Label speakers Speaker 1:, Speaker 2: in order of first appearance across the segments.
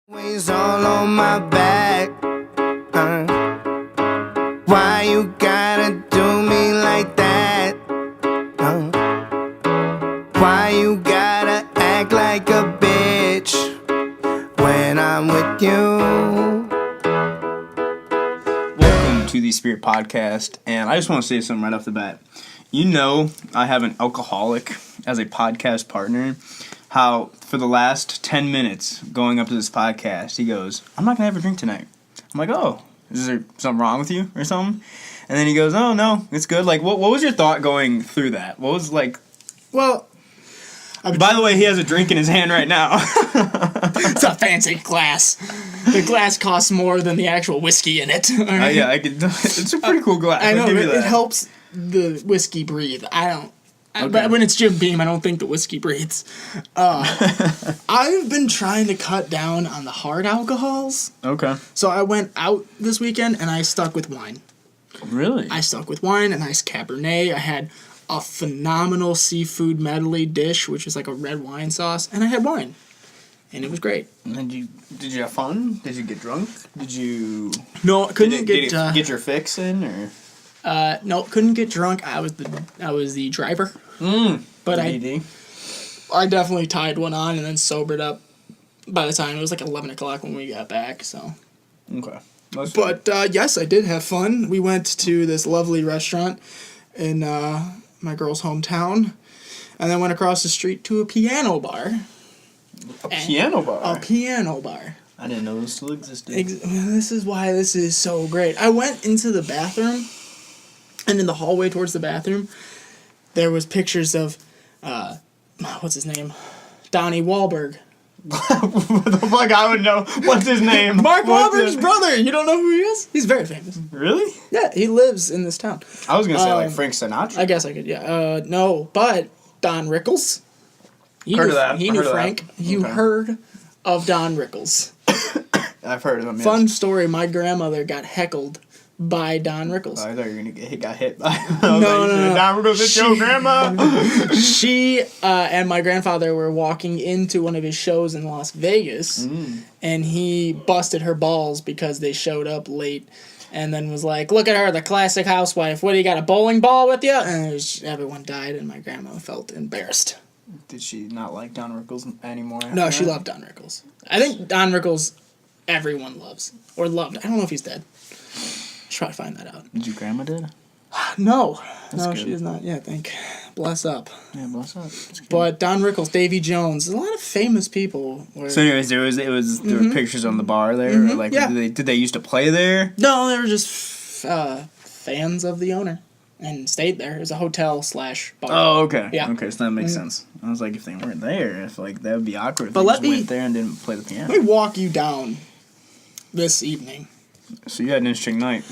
Speaker 1: Always all on my back. Why you gotta do me like that? Why you gotta act like a bitch when I'm with you?
Speaker 2: Welcome to the Spirit Podcast, and I just want to say something right off the bat. You know, I have an alcoholic as a podcast partner. How for the last 10 minutes going up to this podcast, he goes, "I'm not gonna have a drink tonight." I'm like, "Oh, is there something wrong with you or something?" And then he goes, "Oh no, it's good." Like, what was your thought going through that? What was like?
Speaker 3: Well,
Speaker 2: By the way, he has a drink in his hand right now.
Speaker 3: it's a fancy glass. The glass costs more than the actual whiskey in it. Right?
Speaker 2: Yeah, I could. It's a pretty cool glass.
Speaker 3: I know
Speaker 2: I'll give you
Speaker 3: it
Speaker 2: that.
Speaker 3: helps the whiskey breathe.
Speaker 2: Okay.
Speaker 3: But when it's Jim Beam, I don't think the whiskey breathes. I've been trying to cut down on the hard alcohols.
Speaker 2: Okay.
Speaker 3: So I went out this weekend and I stuck with wine.
Speaker 2: Really?
Speaker 3: I stuck with wine, a nice Cabernet. I had a phenomenal seafood medley dish, which is like a red wine sauce, and I had wine. And it was great.
Speaker 2: And did you have fun? Did you get drunk? Did you
Speaker 3: No, I couldn't
Speaker 2: get your fix in or?
Speaker 3: No, couldn't get drunk. I was the driver. But
Speaker 2: DD.
Speaker 3: I definitely tied one on and then sobered up by the time it was like 11 o'clock when we got back. So,
Speaker 2: Okay.
Speaker 3: but yes, I did have fun. We went to this lovely restaurant in my girl's hometown, and then went across the street to a piano bar.
Speaker 2: A piano bar.
Speaker 3: A piano bar.
Speaker 2: I didn't know those still existed.
Speaker 3: This is why this is so great. I went into the bathroom, and in the hallway towards the bathroom, there was pictures of, what's his name? Donnie Wahlberg.
Speaker 2: What the fuck? I would know. What's his name?
Speaker 3: Mark Wahlberg's brother. You don't know who he is? He's very famous.
Speaker 2: Really?
Speaker 3: Yeah, he lives in this town.
Speaker 2: I was gonna say like Frank Sinatra.
Speaker 3: I guess I could, yeah. No, but Don Rickles. You
Speaker 2: Heard
Speaker 3: knew,
Speaker 2: of that.
Speaker 3: He
Speaker 2: I
Speaker 3: knew
Speaker 2: heard of
Speaker 3: Frank.
Speaker 2: that.
Speaker 3: You
Speaker 2: Okay.
Speaker 3: heard of Don Rickles.
Speaker 2: I've heard of him. Yes.
Speaker 3: Fun story, my grandmother got heckled by Don Rickles.
Speaker 2: I thought you were gonna get got hit by.
Speaker 3: No.
Speaker 2: Don Rickles hit your grandma.
Speaker 3: She and my grandfather were walking into one of his shows in Las Vegas, and he busted her balls because they showed up late, and then was like, "Look at her, the classic housewife. What do you got, a bowling ball with you?" And everyone died, and my grandma felt embarrassed.
Speaker 2: Did she not like Don Rickles anymore?
Speaker 3: No, she loved Don Rickles. I think Don Rickles, everyone loves or loved. I don't know if he's dead. Try to find that out.
Speaker 2: Did your grandma did?
Speaker 3: No,
Speaker 2: good.
Speaker 3: she is not. Yeah, bless up.
Speaker 2: Yeah, what's up? That's good.
Speaker 3: But Don Rickles, Davy Jones, a lot of famous people.
Speaker 2: So, anyways, there were pictures on the bar there. Like,
Speaker 3: yeah.
Speaker 2: did they used to play there?
Speaker 3: No, they were just fans of the owner and stayed there. It was a hotel / bar.
Speaker 2: Oh, okay.
Speaker 3: Yeah.
Speaker 2: Okay, so that makes sense. I was like, if they weren't there, if like that would be awkward. If
Speaker 3: But
Speaker 2: they
Speaker 3: let
Speaker 2: just
Speaker 3: me-
Speaker 2: went there and didn't play the piano.
Speaker 3: Let me walk you down this evening.
Speaker 2: So you had an interesting night.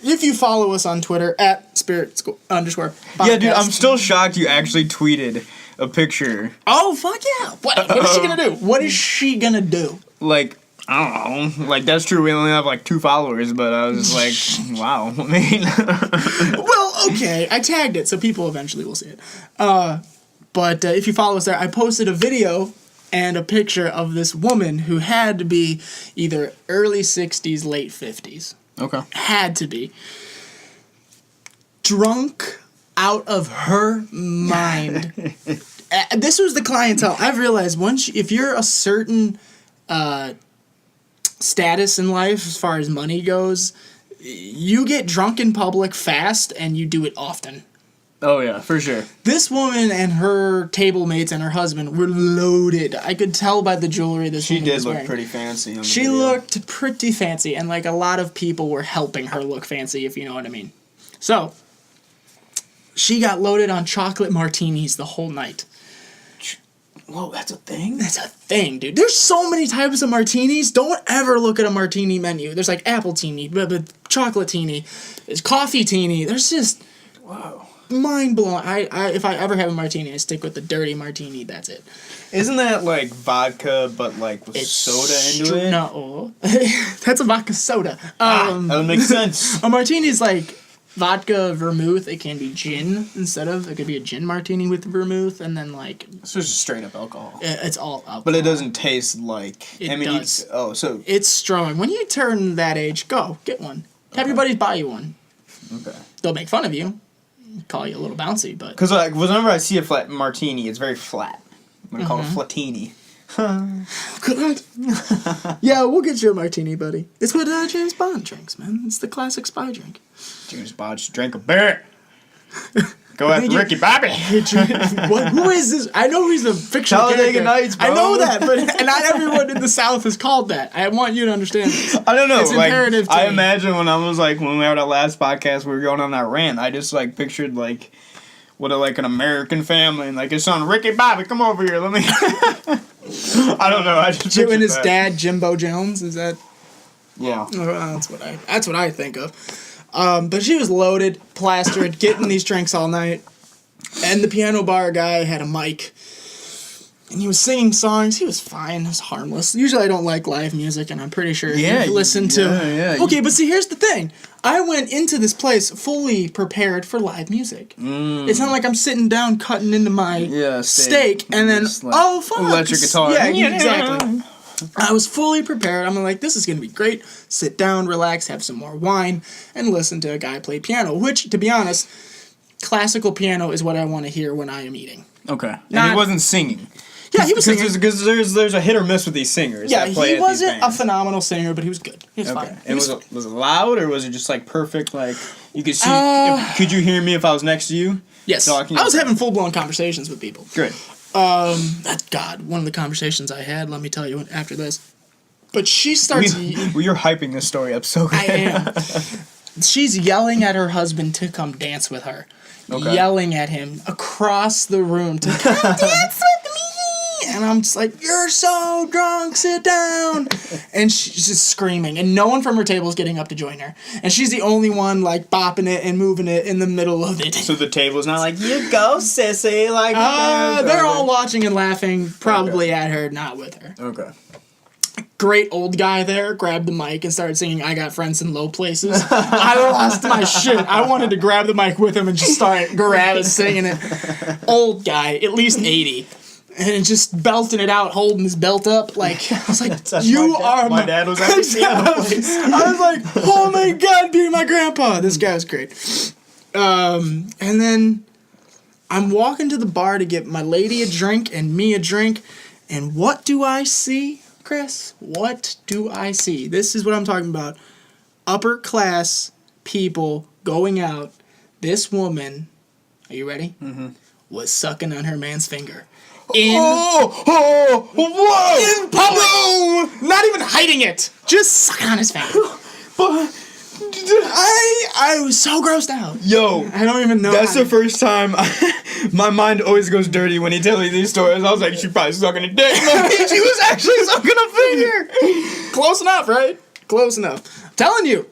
Speaker 3: If you follow us on Twitter at _podcast.
Speaker 2: Yeah, dude, I'm still shocked you actually tweeted a picture.
Speaker 3: Oh, fuck yeah. What is she going to do? What is she going to do?
Speaker 2: Like, I don't know. Like, that's true. We only have like 2 followers, but I was just like, wow. I mean,
Speaker 3: Well, okay. I tagged it, so people eventually will see it. But if you follow us there, I posted a video and a picture of this woman who had to be either early 60s, late 50s.
Speaker 2: okay.
Speaker 3: Had to be. Drunk out of her mind. This was the clientele. I've realized if you're a certain status in life as far as money goes, you get drunk in public fast and you do it often.
Speaker 2: Oh, yeah, for sure.
Speaker 3: This woman and her table mates and her husband were loaded. I could tell by the jewelry this
Speaker 2: She
Speaker 3: woman
Speaker 2: did
Speaker 3: was
Speaker 2: look
Speaker 3: wearing.
Speaker 2: pretty fancy. On the
Speaker 3: She
Speaker 2: video.
Speaker 3: looked pretty fancy, and like a lot of people were helping her look fancy, if you know what I mean. So, she got loaded on chocolate martinis the whole night.
Speaker 2: Whoa, that's a thing?
Speaker 3: That's a thing, dude. There's so many types of martinis. Don't ever look at a martini menu. There's like apple teeny, chocolate teeny, there's coffee teeny. There's just
Speaker 2: Wow.
Speaker 3: mind blowing. If I ever have a martini, I stick with the dirty martini. That's it.
Speaker 2: Isn't that like vodka, but like with soda into it?
Speaker 3: No, that's a vodka soda.
Speaker 2: That would make sense.
Speaker 3: A martini is like vodka vermouth. It can be gin instead of. It could be a gin martini with vermouth, and then like
Speaker 2: So it's just straight up alcohol.
Speaker 3: it's all alcohol.
Speaker 2: But it doesn't taste like.
Speaker 3: It
Speaker 2: I mean,
Speaker 3: does.
Speaker 2: so
Speaker 3: It's strong. When you turn that age, go get one. Have your buddies buy you one.
Speaker 2: okay.
Speaker 3: They'll make fun of you, call you a little bouncy, but
Speaker 2: Because like whenever I see a flat martini, it's very flat. I'm gonna call it a flatini.
Speaker 3: good. Yeah, we'll get you a martini, buddy. It's what James Bond drinks, man. It's the classic spy drink.
Speaker 2: James Bond should drink a beer. Go after Ricky Bobby.
Speaker 3: What? Who is this? I know he's a fictional
Speaker 2: Talladega
Speaker 3: character.
Speaker 2: Nights, bro.
Speaker 3: I know that, but not everyone in the South is called that. I want you to understand this.
Speaker 2: I don't know.
Speaker 3: It's
Speaker 2: like,
Speaker 3: imperative to
Speaker 2: I
Speaker 3: me.
Speaker 2: imagine when I was like when we had our last podcast, we were going on that rant. I just like pictured like what a, like an American family and like his son Ricky Bobby, come over here. Let me. I don't know. I just
Speaker 3: Jim
Speaker 2: pictured
Speaker 3: and his
Speaker 2: that.
Speaker 3: dad, Jimbo Jones. Is that?
Speaker 2: Yeah.
Speaker 3: That's what I think of. But she was loaded, plastered, getting these drinks all night. And the piano bar guy had a mic. And he was singing songs. He was fine. It was harmless. Usually I don't like live music, and I'm pretty sure
Speaker 2: Yeah,
Speaker 3: you listen to...
Speaker 2: yeah.
Speaker 3: Okay, but see, here's the thing. I went into this place fully prepared for live music. It's not like I'm sitting down cutting into my steak and then,
Speaker 2: Just like
Speaker 3: oh, fuck.
Speaker 2: electric guitar.
Speaker 3: Yeah, exactly. I was fully prepared. I'm like, this is going to be great. Sit down, relax, have some more wine, and listen to a guy play piano, which, to be honest, classical piano is what I want to hear when I am eating.
Speaker 2: Okay. And
Speaker 3: Not-
Speaker 2: he wasn't singing.
Speaker 3: Yeah, he was singing.
Speaker 2: Because there's a hit or miss with these singers.
Speaker 3: Yeah,
Speaker 2: that play
Speaker 3: he
Speaker 2: at these
Speaker 3: wasn't a
Speaker 2: bands.
Speaker 3: phenomenal singer, but he was good. He was
Speaker 2: Okay.
Speaker 3: fine. He
Speaker 2: And
Speaker 3: was
Speaker 2: was it loud or was it just like perfect? Like you could see. Could you hear me if I was next to you?
Speaker 3: Yes,
Speaker 2: talking?
Speaker 3: I was having full-blown conversations with people.
Speaker 2: Good.
Speaker 3: God, one of the conversations I had, let me tell you after this. But she starts...
Speaker 2: You're hyping this story up so good.
Speaker 3: I am. She's yelling at her husband to come dance with her.
Speaker 2: Okay.
Speaker 3: Yelling at him across the room to come dance with me. And I'm just like, you're so drunk, sit down. And she's just screaming. And no one from her table is getting up to join her. And she's the only one, like, bopping it and moving it in the middle of it.
Speaker 2: So the table's not like, you go, sissy. Like,
Speaker 3: They're all watching and laughing, probably at her, not with her.
Speaker 2: Okay.
Speaker 3: Great old guy there grabbed the mic and started singing I Got Friends in Low Places. I lost my shit. I wanted to grab the mic with him and just start grabbing, singing it. Old guy, at least 80. And just belting it out, holding his belt up. Like, I was like, you are
Speaker 2: my dad was at the piano place.
Speaker 3: I was like, oh my God, be my grandpa. This guy was great. And then I'm walking to the bar to get my lady a drink and me a drink. And what do I see, Chris? What do I see? This is what I'm talking about. Upper class people going out. This woman, are you ready? Mm-hmm. Was sucking on her man's finger. In
Speaker 2: whoa!
Speaker 3: in public. No! Not even hiding it. Just sucking on his finger.
Speaker 2: But
Speaker 3: I was so grossed out.
Speaker 2: yo,
Speaker 3: I don't even know.
Speaker 2: that's
Speaker 3: how
Speaker 2: the first time my mind always goes dirty when he tells me these stories. I was like, she probably sucking a dick. She was actually sucking a finger.
Speaker 3: Close enough, right? Close enough. I'm telling you,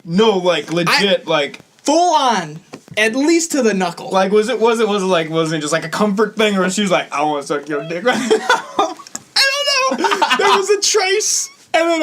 Speaker 2: No, like legit, like
Speaker 3: full on, at least to the knuckle.
Speaker 2: was it just like a comfort thing, or she was like, I want to suck your dick right now?
Speaker 3: I don't know. There was a trace, and then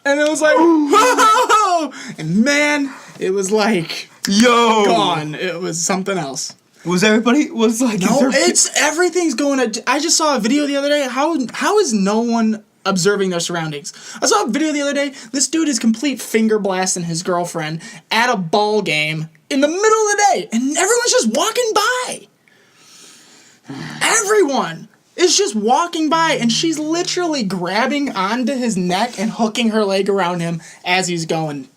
Speaker 3: and it was like, whoa! And man, it was like
Speaker 2: Yo,
Speaker 3: gone. It was something else.
Speaker 2: Was everybody like?
Speaker 3: No, everything's going to. I just saw a video the other day. How is no one observing their surroundings? I saw a video the other day. This dude is complete finger blasting his girlfriend at a ball game in the middle of the day, and everyone's just walking by. Everyone is just walking by, and she's literally grabbing onto his neck and hooking her leg around him as he's going.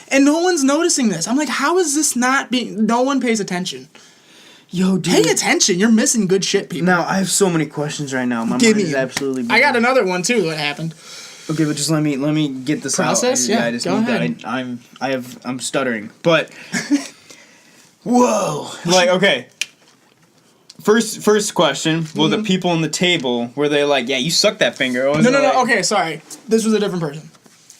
Speaker 3: And no one's noticing this. I'm like, how is this not being... No one pays attention.
Speaker 2: Yo, dude.
Speaker 3: Pay attention. You're missing good shit, people.
Speaker 2: Now I have so many questions right now. My
Speaker 3: Give
Speaker 2: mind
Speaker 3: me
Speaker 2: is
Speaker 3: them.
Speaker 2: absolutely.
Speaker 3: I got another one, too, that happened.
Speaker 2: Okay, but just let me get this
Speaker 3: Process?
Speaker 2: out.
Speaker 3: Yeah,
Speaker 2: I just
Speaker 3: go
Speaker 2: need
Speaker 3: ahead.
Speaker 2: that. I'm stuttering, but whoa, like okay. First question: Will the people on the table were they like, yeah, you suck that finger? Or was it
Speaker 3: No.
Speaker 2: like-
Speaker 3: Okay, sorry. This was a different person.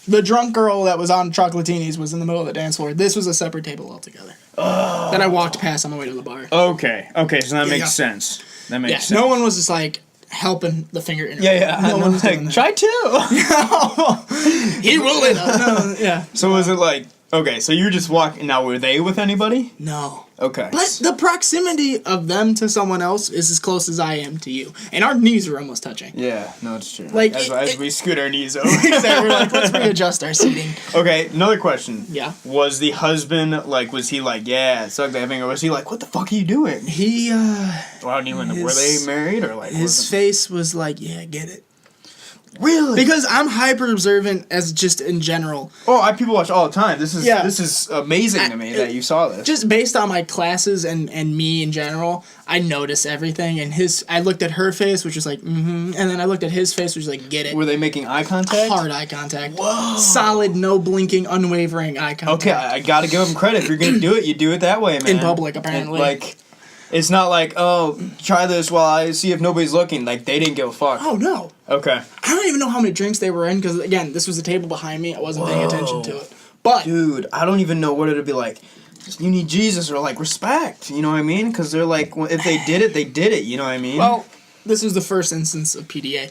Speaker 3: The drunk girl that was on Chocolatinis was in the middle of the dance floor. This was a separate table altogether. That I walked past on the way to the bar.
Speaker 2: Okay, so that makes
Speaker 3: yeah.
Speaker 2: sense. That makes
Speaker 3: Yeah,
Speaker 2: sense.
Speaker 3: no one was just like helping the finger interview.
Speaker 2: Yeah.
Speaker 3: No
Speaker 2: No
Speaker 3: one was doing
Speaker 2: like,
Speaker 3: that.
Speaker 2: try two.
Speaker 3: He will it up. No, yeah.
Speaker 2: So was it like Okay, so you were just walking. Now, were they with anybody?
Speaker 3: No.
Speaker 2: Okay.
Speaker 3: But the proximity of them to someone else is as close as I am to you. And our knees are almost touching.
Speaker 2: Yeah, no, it's true.
Speaker 3: Like,
Speaker 2: as we scoot our knees over.
Speaker 3: Exactly. We're like, let's readjust our seating.
Speaker 2: Okay, another question.
Speaker 3: Yeah.
Speaker 2: Was the husband, like, was he like, yeah, it sucked that thing, or was he like, what the fuck are you doing?
Speaker 3: He,
Speaker 2: Well, I don't even know, were they married, or like,
Speaker 3: his face was like, yeah, get it.
Speaker 2: Really?
Speaker 3: Because I'm hyper observant as just in general.
Speaker 2: Oh, people watch all the time. This is
Speaker 3: Yeah.
Speaker 2: this is amazing to me that you saw this.
Speaker 3: Just based on my classes and me in general, I notice everything. And I looked at her face, which was like, and then I looked at his face, which was like, get it.
Speaker 2: Were they making eye contact?
Speaker 3: Hard eye contact.
Speaker 2: Whoa.
Speaker 3: Solid, no blinking, unwavering eye contact.
Speaker 2: Okay, I gotta give them credit. If you're gonna do it, you do it that way, man.
Speaker 3: In public, apparently.
Speaker 2: Like, it's not like, oh, try this while I see if nobody's looking. Like, they didn't give a fuck.
Speaker 3: Oh, no.
Speaker 2: Okay.
Speaker 3: I don't even know how many drinks they were in, because, again, this was a table behind me. I wasn't paying attention to it. But,
Speaker 2: Dude, I don't even know what it'd be like. You need Jesus or, like, respect. You know what I mean? Because they're like, well, if they did it, they did it. You know what I mean?
Speaker 3: well, this was the first instance of PDA.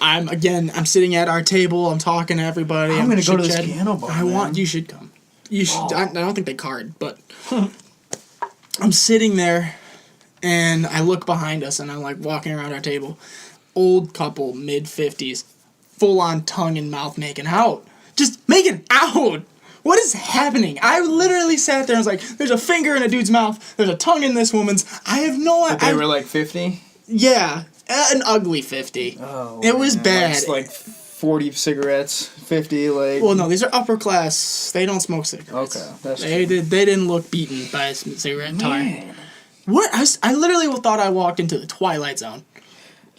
Speaker 3: I'm sitting at our table. I'm talking to everybody.
Speaker 2: I'm gonna go to this
Speaker 3: chit-chatting.
Speaker 2: piano bar, man.
Speaker 3: You should come. You should. I don't think they card, but I'm sitting there, and I look behind us, and I'm like walking around our table. Old couple, mid-50s, full on tongue and mouth making out. Just making out. What is happening? I literally sat there and was like, "There's a finger in a dude's mouth. There's a tongue in this woman's." I have no idea.
Speaker 2: But they were like 50?
Speaker 3: Yeah, an ugly 50.
Speaker 2: Oh,
Speaker 3: it was
Speaker 2: man.
Speaker 3: bad.
Speaker 2: It's like 40 cigarettes, 50, like...
Speaker 3: Well, no, these are upper class. They don't smoke cigarettes.
Speaker 2: Okay, that's
Speaker 3: They didn't look beaten by a cigarette tar. What? I literally thought I walked into the Twilight Zone.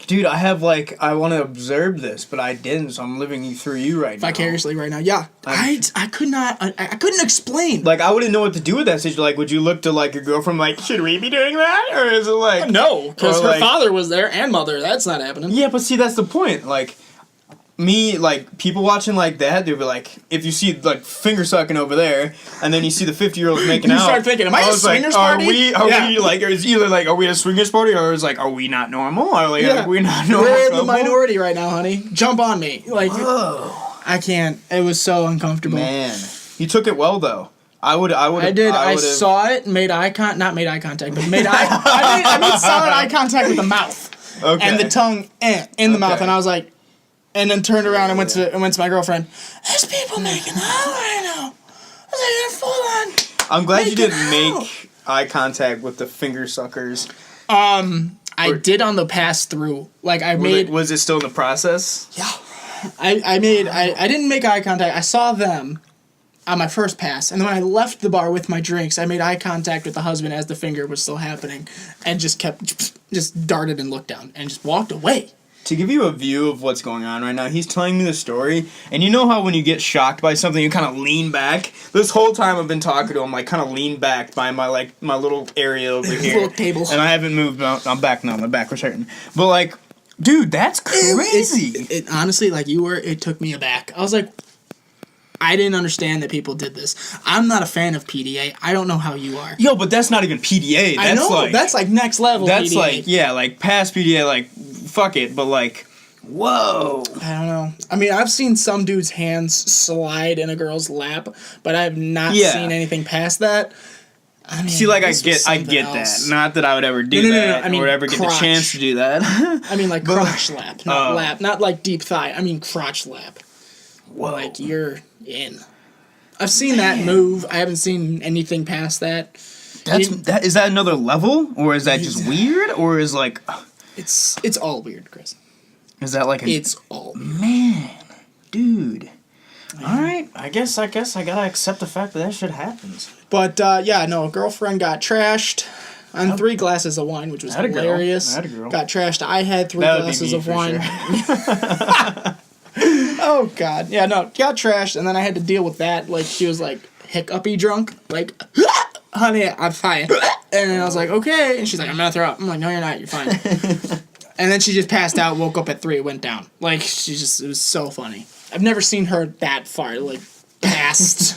Speaker 2: Dude, I want to observe this, but I didn't, so I'm living through you right now.
Speaker 3: Vicariously right now. Yeah. I could not, I couldn't explain.
Speaker 2: Like, I wouldn't know what to do with that situation. Like, would you look to, like, your girlfriend, like, should we be doing that? Or is it like...
Speaker 3: No, because
Speaker 2: or,
Speaker 3: her
Speaker 2: like-
Speaker 3: father was there and mother. That's not happening.
Speaker 2: Yeah, but see, that's the point. Like, me, like, people watching like that, they'd be like, if you see, like, finger sucking over there, and then you see the 50-year-olds making
Speaker 3: You
Speaker 2: out.
Speaker 3: start thinking, am I at a
Speaker 2: was like,
Speaker 3: swingers party?
Speaker 2: Are we, like, it's either, like, are we at a swingers party, or it's like, are we not normal? Or, like, are we not normal?
Speaker 3: We're in the
Speaker 2: couple?
Speaker 3: minority right now, honey. Jump on me. Like,
Speaker 2: Whoa.
Speaker 3: I can't. It was so uncomfortable.
Speaker 2: Man. You took it well, though. I
Speaker 3: did. I saw it, made eye contact, not made eye contact, but made I made solid eye contact with the mouth.
Speaker 2: Okay.
Speaker 3: And the tongue in the mouth,
Speaker 2: Okay.
Speaker 3: and I was like, and then turned around and went to my girlfriend. There's people making out right now. I was like, they're full on.
Speaker 2: I'm glad you didn't
Speaker 3: out.
Speaker 2: make eye contact with the finger suckers.
Speaker 3: I did on the pass through. Like
Speaker 2: Was it still in the process?
Speaker 3: Yeah. I didn't make eye contact. I saw them on my first pass, and then when I left the bar with my drinks, I made eye contact with the husband as the finger was still happening, and just darted and looked down, and just walked away.
Speaker 2: To give you a view of what's going on right now, he's telling me the story, and you know how when you get shocked by something, you kind of lean back? This whole time I've been talking to him, like, kind of lean back by my little area over here.
Speaker 3: Little table.
Speaker 2: And I haven't moved. I'm back now. My back was hurting. But, like, dude, that's crazy.
Speaker 3: It honestly, like you were, it took me aback. I was like, I didn't understand that people did this. I'm not a fan of PDA. I don't know how you are.
Speaker 2: Yo, but that's not even PDA. That's
Speaker 3: I know,
Speaker 2: like,
Speaker 3: that's like next level
Speaker 2: That's
Speaker 3: PDA.
Speaker 2: like, yeah, like, past PDA, like, fuck it, but, like, whoa.
Speaker 3: I don't know. I mean, I've seen some dude's hands slide in a girl's lap, but I've not seen anything past that. I mean,
Speaker 2: See, like, I
Speaker 3: this was
Speaker 2: get
Speaker 3: something
Speaker 2: that.
Speaker 3: else.
Speaker 2: Not that I would ever do
Speaker 3: No.
Speaker 2: that,
Speaker 3: I mean,
Speaker 2: or ever get the
Speaker 3: crotch.
Speaker 2: chance to do that.
Speaker 3: I mean, like crotch lap, not
Speaker 2: Oh.
Speaker 3: lap, not like deep thigh. I mean, crotch lap.
Speaker 2: Whoa.
Speaker 3: Like you're in. I've seen that move. I haven't seen anything past that.
Speaker 2: Is that another level, or is that just weird, or is like,
Speaker 3: It's all weird, Chris.
Speaker 2: is that like
Speaker 3: It's all weird.
Speaker 2: man, dude? All right, I guess I gotta accept the fact that shit happens.
Speaker 3: But yeah, no, a girlfriend got trashed on 3 glasses of wine, which was
Speaker 2: Had a girl.
Speaker 3: hilarious.
Speaker 2: Had a girl.
Speaker 3: Got trashed. I had 3
Speaker 2: That would be
Speaker 3: glasses
Speaker 2: me
Speaker 3: of
Speaker 2: for
Speaker 3: wine.
Speaker 2: sure.
Speaker 3: Oh God, yeah, no, got trashed, and then I had to deal with that. Like she was like hiccupy drunk, like, honey, I'm fine. And then I was like, okay, and she's like, I'm gonna throw up. I'm like, no, you're not. You're fine. And then she just passed out, woke up at 3, went down. Like it was so funny. I've never seen her that far, like past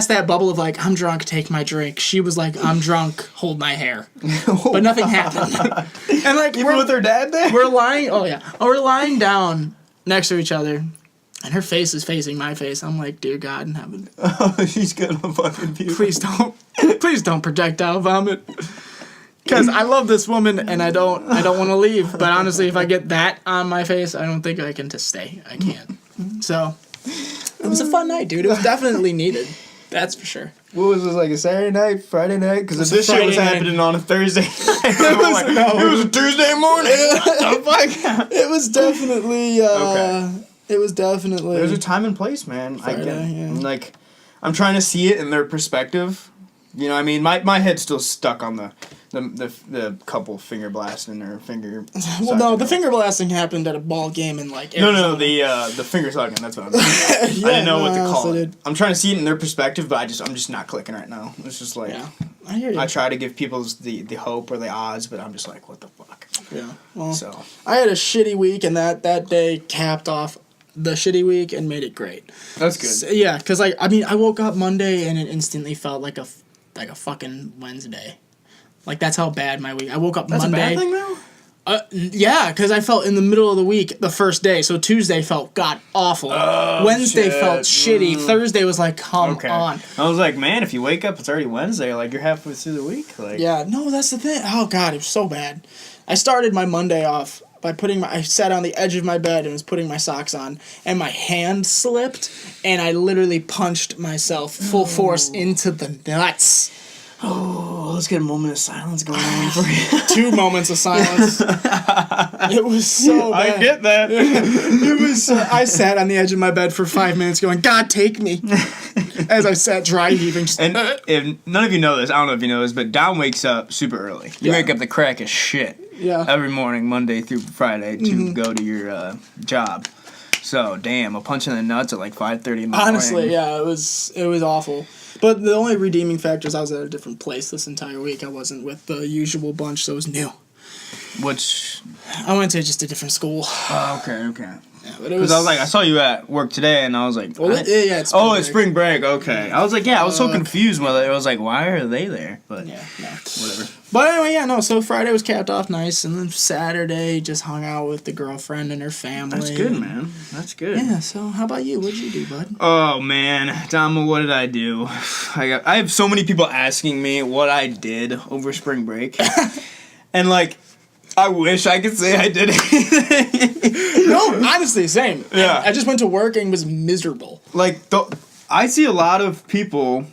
Speaker 3: that bubble of like, I'm drunk, take my drink. She was like, I'm drunk, hold my hair. But nothing happened. And like
Speaker 2: Even with her dad there.
Speaker 3: we're lying. Oh yeah, we're lying down next to each other, And her face is facing my face. I'm like, dear God in heaven,
Speaker 2: Oh, she's gonna fucking puke.
Speaker 3: please don't projectile vomit. Because I love this woman and I don't want to leave. But honestly, if I get that on my face, I don't think I can just stay. I can't. So it was a fun night, dude. It was definitely needed. That's for sure.
Speaker 2: What was this, like a Saturday night, Friday night? Because
Speaker 3: was
Speaker 2: this
Speaker 3: a
Speaker 2: shit was
Speaker 3: Friday night.
Speaker 2: happening on a Thursday night. It was a Tuesday morning. What the fuck?
Speaker 3: It was definitely.
Speaker 2: Okay.
Speaker 3: It was definitely.
Speaker 2: There's a time and place, man.
Speaker 3: Friday, yeah.
Speaker 2: Like, I'm trying to see it in their perspective. You know what I mean? My head's still stuck on the couple finger blasting or finger.
Speaker 3: Well, no, the finger blasting happened at a ball game in like.
Speaker 2: No,
Speaker 3: Arizona.
Speaker 2: the finger sucking. That's what I'm saying. I didn't know what to call
Speaker 3: so
Speaker 2: it. I'm trying to see it in their perspective, but I'm just not clicking right now. It's just like
Speaker 3: Yeah, I hear you.
Speaker 2: I try to give people the hope or the odds, but I'm just like, what the fuck.
Speaker 3: Yeah. Well,
Speaker 2: So
Speaker 3: I had a shitty week, and that day capped off the shitty week and made it great.
Speaker 2: that's good.
Speaker 3: So, yeah, because I woke up Monday and it instantly felt like a fucking Wednesday. Like that's how bad my week. I woke up
Speaker 2: That's
Speaker 3: Monday.
Speaker 2: a bad thing though.
Speaker 3: Yeah, because I felt in the middle of the week the first day. So Tuesday felt god awful. Wednesday
Speaker 2: shit.
Speaker 3: felt shitty. Thursday was like, come
Speaker 2: Okay.
Speaker 3: on.
Speaker 2: I was like, man, if you wake up, it's already Wednesday. Like you're halfway through the week. Like
Speaker 3: Yeah, no, that's the thing. Oh god, it was so bad. I started my Monday off by I sat on the edge of my bed and was putting my socks on, and my hand slipped, and I literally punched myself full force into the nuts.
Speaker 2: Oh, let's get a moment of silence going on for you.
Speaker 3: 2 moments of silence. It was so bad.
Speaker 2: I get that.
Speaker 3: It was. I sat on the edge of my bed for 5 minutes, going, "God, take me," as I sat dry heaving.
Speaker 2: And if none of you know this, I don't know if you know this, but Dom wakes up super early. You
Speaker 3: Yeah.
Speaker 2: wake up the crack as shit.
Speaker 3: Yeah.
Speaker 2: Every morning, Monday through Friday, to go to your job. So, damn, a punch in the nuts at like 5:30 in the morning.
Speaker 3: Honestly, yeah, it was awful. But the only redeeming factor is I was at a different place this entire week. I wasn't with the usual bunch, so it was new.
Speaker 2: Which,
Speaker 3: I went to just a different school.
Speaker 2: okay.
Speaker 3: Yeah, but it
Speaker 2: Because
Speaker 3: was.
Speaker 2: I was like, I saw you at work today, and I was like,
Speaker 3: Well,
Speaker 2: I-
Speaker 3: yeah, it's
Speaker 2: oh, it's spring break, okay. I was like, yeah, I was so confused with it. I was like, why are they there? But,
Speaker 3: Yeah, no.
Speaker 2: whatever.
Speaker 3: But anyway, yeah, no. So Friday was capped off nice, and then Saturday just hung out with the girlfriend and her family.
Speaker 2: That's good, man. That's good.
Speaker 3: Yeah. So how about you? What'd you do, bud?
Speaker 2: Oh man, Dama, what did I do? I have so many people asking me what I did over spring break, and like, I wish I could say I did anything.
Speaker 3: No, honestly, same.
Speaker 2: Yeah.
Speaker 3: I just went to work and was miserable.
Speaker 2: Like, I see a lot of people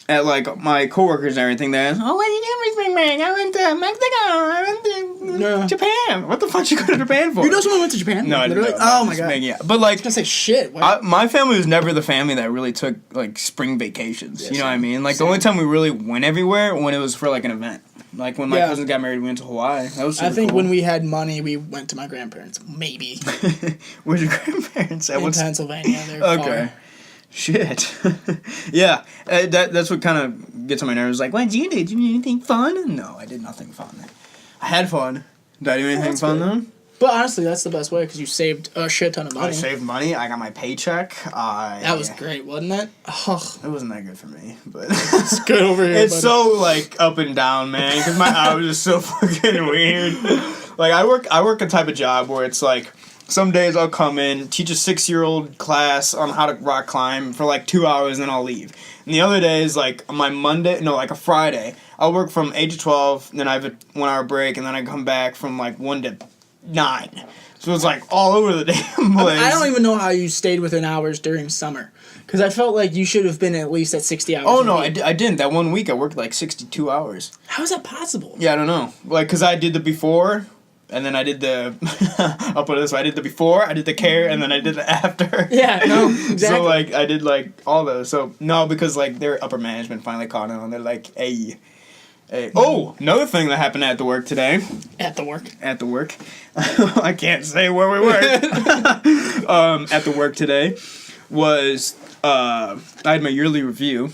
Speaker 2: at like my coworkers and everything. There, oh, what did you do for spring break? I went to Mexico. I went to
Speaker 3: Yeah.
Speaker 2: Japan. What the fuck you go to Japan for?
Speaker 3: You know someone went to Japan?
Speaker 2: No, I didn't.
Speaker 3: Literally?
Speaker 2: know.
Speaker 3: Oh
Speaker 2: I'm
Speaker 3: my
Speaker 2: just
Speaker 3: god.
Speaker 2: making it. But like,
Speaker 3: I was gonna say shit. Why?
Speaker 2: my family was never the family that really took like spring vacations.
Speaker 3: Yeah,
Speaker 2: you know what I
Speaker 3: same.
Speaker 2: mean? Like the only time we really went everywhere when it was for like an event. Like when my
Speaker 3: Yeah.
Speaker 2: cousins got married, we went to Hawaii. That was super
Speaker 3: I think
Speaker 2: cool.
Speaker 3: when we had money, we went to my grandparents. Maybe
Speaker 2: Where's your grandparents at?
Speaker 3: in
Speaker 2: What's
Speaker 3: Pennsylvania. They're
Speaker 2: okay?
Speaker 3: far.
Speaker 2: Shit. Yeah, that's what kind of gets on my nerves. Like, what did you do? Did you do anything fun? No, I did nothing fun. I had fun. Did I do anything
Speaker 3: that's
Speaker 2: fun
Speaker 3: good.
Speaker 2: though?
Speaker 3: But honestly, that's the best way because you saved a shit ton of money.
Speaker 2: I saved money. I got my paycheck.
Speaker 3: That was great, wasn't it? Oh,
Speaker 2: It wasn't that good for me, but
Speaker 3: it's good over here.
Speaker 2: it's
Speaker 3: buddy.
Speaker 2: so like up and down, man. Because my hours are so fucking weird. Like I work a type of job where it's like some days I'll come in, teach a 6-year-old class on how to rock climb for like 2 hours, and then I'll leave. And the other days, like on my like a Friday, I'll work from 8 to 12, then I have a 1 hour break, and then I come back from like 1 to 9. So it's like all over the damn place.
Speaker 3: I don't even know how you stayed within hours during summer. Because I felt like you should have been at least at 60 hours.
Speaker 2: Oh
Speaker 3: a
Speaker 2: no,
Speaker 3: week.
Speaker 2: I didn't. That 1 week I worked like 62 hours.
Speaker 3: How is that possible?
Speaker 2: Yeah, I don't know. Like, cause I did the before, and then I did the. I'll put it this way: I did the before, I did the care, and then I did the after.
Speaker 3: Yeah, no, exactly.
Speaker 2: So like, I did like all those. So no, because like their upper management finally caught on. They're like, hey. Oh, another thing that happened at the work today.
Speaker 3: At the work.
Speaker 2: At the work, I can't say where we were. At the work today was I had my yearly review.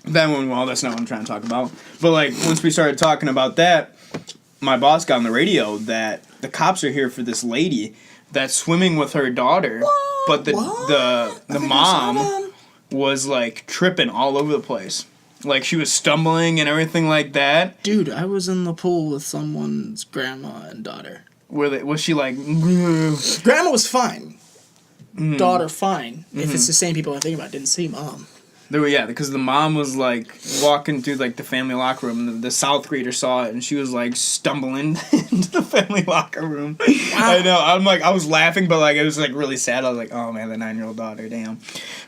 Speaker 2: That went well. That's not what I'm trying to talk about. But like once we started talking about that, my boss got on the radio that the cops are here for this lady that's swimming with her daughter, but the mom was like tripping all over the place. Like she was stumbling and everything like that.
Speaker 3: Dude, I was in the pool with someone's grandma and daughter.
Speaker 2: Was she like?
Speaker 3: Grandma was fine. daughter fine. If it's the same people I think about, didn't see mom.
Speaker 2: Yeah, because the mom was like walking through like the family locker room, and the South grader saw it, and she was like stumbling into the family locker room. I know. I was laughing, but like it was like really sad. I was like, oh man, the 9-year-old daughter, damn.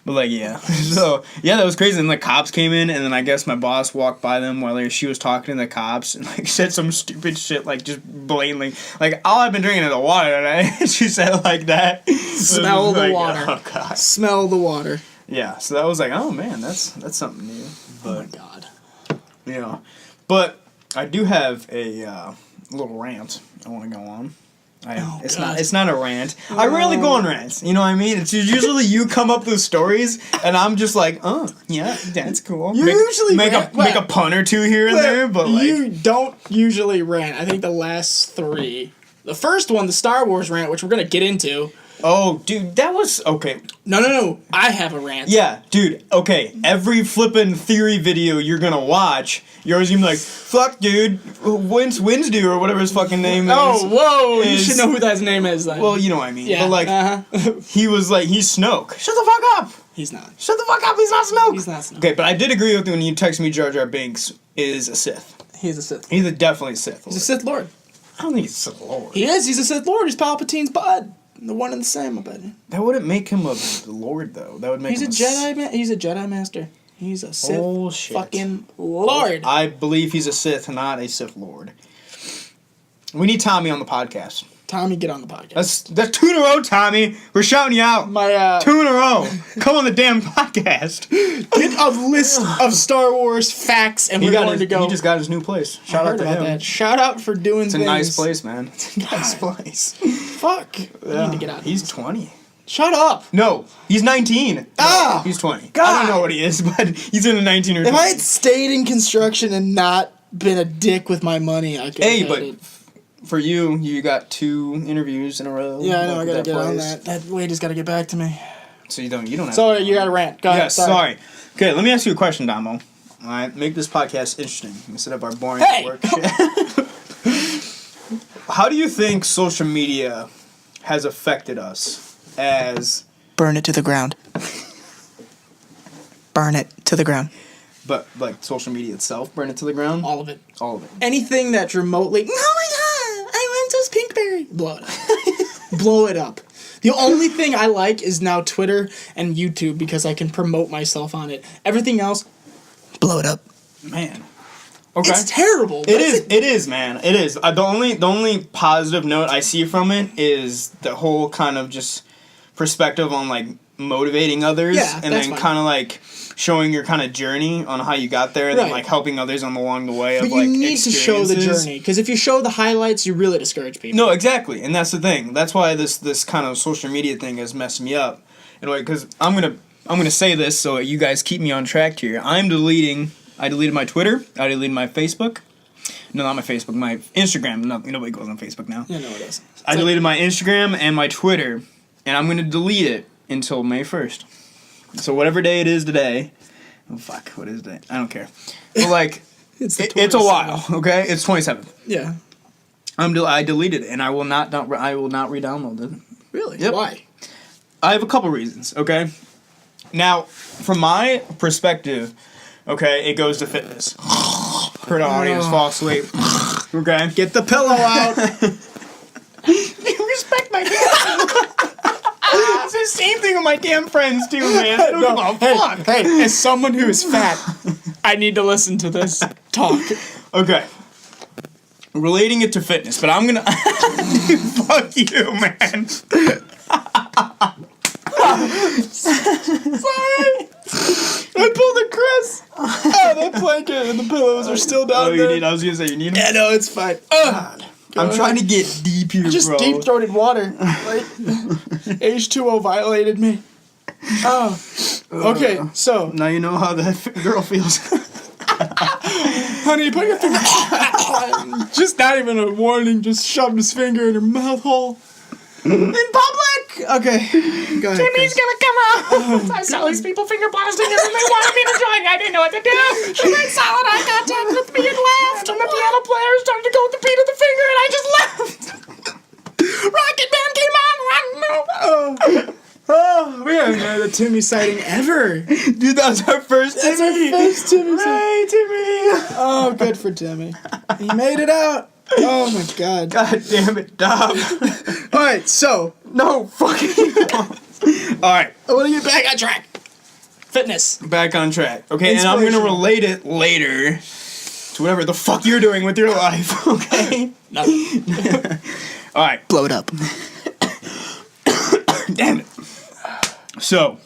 Speaker 2: But like, yeah. So yeah, that was crazy. And the cops came in, and then I guess my boss walked by them while she was talking to the cops, and like said some stupid shit, like just blatantly, like all I've been drinking is the water today. She said it like that.
Speaker 3: Smell the
Speaker 2: like,
Speaker 3: water.
Speaker 2: Oh god.
Speaker 3: Smell the water.
Speaker 2: Yeah, so that was like, oh man, that's something new.
Speaker 3: Oh my
Speaker 2: But
Speaker 3: god.
Speaker 2: yeah, but I do have a little rant I want to go on. It's
Speaker 3: God.
Speaker 2: not a rant. I rarely go on rants. You know what I mean? It's usually you come up with stories, and I'm just like, oh yeah, that's cool.
Speaker 3: You usually
Speaker 2: make
Speaker 3: rant.
Speaker 2: a pun or two here and there, but like
Speaker 3: you don't usually rant. I think the last 3. The first one, the Star Wars rant, which we're gonna get into.
Speaker 2: oh dude, that was okay.
Speaker 3: No. I have a rant.
Speaker 2: Yeah, dude, okay. Every flippin' theory video you're gonna watch, you're always gonna be like, fuck, dude, Winsdew or whatever his fucking name is.
Speaker 3: Oh, whoa! You
Speaker 2: is-
Speaker 3: should know who that name is then.
Speaker 2: Well, you know what I mean.
Speaker 3: yeah.
Speaker 2: But like, he was like, he's Snoke. Shut the fuck up!
Speaker 3: He's not.
Speaker 2: Shut the fuck up, he's not Snoke!
Speaker 3: He's not Snoke.
Speaker 2: Okay, but I did agree with you when you texted me Jar Jar Binks is a Sith.
Speaker 3: He's a Sith.
Speaker 2: He's definitely a Sith.
Speaker 3: He's a Sith Lord.
Speaker 2: I don't think he's a Sith Lord.
Speaker 3: He is. He's a Sith Lord. He's Palpatine's bud. The one and the same, I bet.
Speaker 2: That wouldn't make him a Lord, though. That would make
Speaker 3: He's a
Speaker 2: him
Speaker 3: Jedi. He's a Jedi master. He's a Sith
Speaker 2: Oh, shit.
Speaker 3: fucking Lord.
Speaker 2: I believe he's a Sith, not a Sith Lord. We need Tommy on the podcast.
Speaker 3: Tommy, get on the podcast.
Speaker 2: That's 2 in a row, Tommy. We're shouting you out.
Speaker 3: My
Speaker 2: 2 in a row. Come on the damn podcast.
Speaker 3: get a list of Star Wars facts, and we're going to go.
Speaker 2: He just got his new place.
Speaker 3: I
Speaker 2: Shout out
Speaker 3: heard
Speaker 2: to
Speaker 3: about
Speaker 2: him.
Speaker 3: that. Shout out for doing
Speaker 2: It's a
Speaker 3: things.
Speaker 2: nice place, man. It's a nice place.
Speaker 3: Fuck. I need to get out.
Speaker 2: He's 20.
Speaker 3: Shut up.
Speaker 2: No, he's 19.
Speaker 3: Ah!
Speaker 2: No, he's 20.
Speaker 3: God.
Speaker 2: I don't know what he is, but he's in a 19 or 20.
Speaker 3: If I had stayed in construction and not been a dick with my money, I could.
Speaker 2: Hey, but for you got 2 interviews in a row.
Speaker 3: Yeah, I know. I
Speaker 2: like
Speaker 3: gotta get on
Speaker 2: place.
Speaker 3: that. That lady's gotta get back to me.
Speaker 2: So you don't have.
Speaker 3: Sorry, you got a rant. Go ahead.
Speaker 2: Yeah, sorry. Okay, let me ask you a question, Damo. All right, make this podcast interesting instead of our boring
Speaker 3: Hey!
Speaker 2: work shit. How do you think social media has affected us as?
Speaker 3: Burn it to the ground. Burn it to the ground.
Speaker 2: But like social media itself, burn it to the ground.
Speaker 3: All of it.
Speaker 2: All of it.
Speaker 3: Anything that's remotely. Oh my god! I went to Pinkberry. Blow it up. Blow it up. The only thing I like is now Twitter and YouTube because I can promote myself on it. Everything else, blow it up.
Speaker 2: Man. Okay.
Speaker 3: It's terrible.
Speaker 2: It is. It is, man. It is. The only positive note I see from it is the whole kind of just perspective on like motivating others,
Speaker 3: Yeah,
Speaker 2: and
Speaker 3: that's
Speaker 2: then
Speaker 3: fine.
Speaker 2: kind of like showing your kind of journey on how you got there, and then
Speaker 3: Right.
Speaker 2: like helping others along the way of
Speaker 3: But
Speaker 2: like
Speaker 3: you need to show the
Speaker 2: experiences.
Speaker 3: journey because if you show the highlights, you really discourage people.
Speaker 2: No, exactly, and that's the thing. That's why this kind of social media thing has messed me up in a way. Because I'm gonna say this so you guys keep me on track here. I deleted my Twitter. I deleted my Facebook. No, not my Facebook. My Instagram. No, nobody goes on Facebook now.
Speaker 3: Yeah, no, it doesn't.
Speaker 2: I deleted my Instagram and my Twitter, and I'm gonna delete it until May 1st. So whatever day it is today. Oh fuck, what is it? I don't care. But like,
Speaker 3: It's the
Speaker 2: it's a
Speaker 3: 27th.
Speaker 2: while. Okay, it's 27th.
Speaker 3: Yeah.
Speaker 2: I deleted it, and I will not re-download it.
Speaker 3: Really?
Speaker 2: Yep.
Speaker 3: Why?
Speaker 2: I have a couple reasons, okay? Now, from my perspective, okay, it goes to fitness. For the audience, fall asleep. Okay?
Speaker 3: Get the pillow out.
Speaker 2: Respect my It's the same thing with my damn friends, too, man. I don't give a fuck.
Speaker 3: Hey, as someone who is fat, I need to listen to this talk.
Speaker 2: Okay. Relating it to fitness, but I'm gonna... Fuck you, man.
Speaker 3: Sorry. I pulled a Chris. Oh, that blanket and the pillows are still down there.
Speaker 2: I was gonna say, you need them?
Speaker 3: Yeah, no, it's fine.
Speaker 2: I'm trying to get deep here,
Speaker 3: Just
Speaker 2: bro.
Speaker 3: deep-throated water. Like, H2O violated me. Oh. Okay, so.
Speaker 2: Now you know how that girl feels.
Speaker 3: Honey, put your finger. Just not even a warning, just shoved his finger in her mouth hole. In public! Okay. Go ahead.
Speaker 4: Jimmy's gonna come out. I saw these people finger blasting and then they wanted me to join. I didn't know what to do. She made solid eye contact with me and laughed. And the piano player started to go with the beat of the finger and I just left. Rocket Man came on. I don't know.
Speaker 2: time.
Speaker 3: The Timmy sighting ever.
Speaker 2: Dude, that was our first
Speaker 3: That's
Speaker 2: Timmy.
Speaker 3: our first Timmy sighting.
Speaker 2: Hey, Timmy.
Speaker 3: Oh, good for Timmy. He made it out. Oh my god.
Speaker 2: God damn it, Dom.
Speaker 3: All right, so
Speaker 2: No, fucking. All right,
Speaker 3: I want to get back on track. Fitness.
Speaker 2: back on track. Okay, and I'm going to
Speaker 3: Inspirational.
Speaker 2: relate it later to whatever the fuck you're doing with your life, okay?
Speaker 3: Nothing.
Speaker 2: All right.
Speaker 3: Blow it up.
Speaker 2: Damn it. So,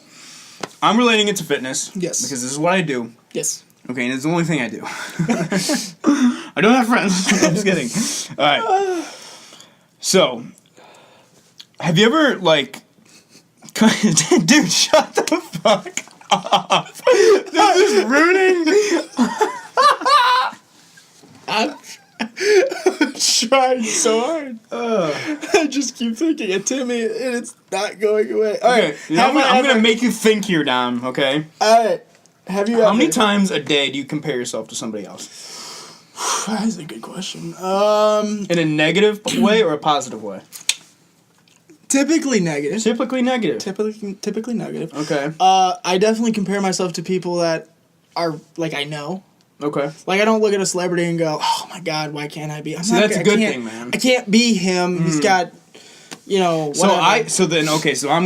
Speaker 2: I'm relating it to fitness.
Speaker 3: Yes.
Speaker 2: Because this is what I do.
Speaker 3: Yes.
Speaker 2: Okay, and it's the only thing I do. I don't have friends. I'm just kidding. All right. So, have you ever, like... Dude, shut the fuck up. This is ruining...
Speaker 3: I'm trying so hard. I just keep thinking of Timmy, and it's not going away. All right,
Speaker 2: Okay, I'm gonna make you think here, Dom, okay?
Speaker 3: All right, have you?
Speaker 2: How
Speaker 3: ever,
Speaker 2: many times a day do you compare yourself to somebody else?
Speaker 3: That's a good question.
Speaker 2: In a negative way or a positive way?
Speaker 3: Typically negative.
Speaker 2: Typically negative.
Speaker 3: Typically negative.
Speaker 2: Okay.
Speaker 3: I definitely compare myself to people that are like I know.
Speaker 2: Okay.
Speaker 3: Like I don't look at a celebrity and go, "Oh my God, why can't I be?" I'm
Speaker 2: See, that's a good thing, man.
Speaker 3: I can't be him. He's got, whatever.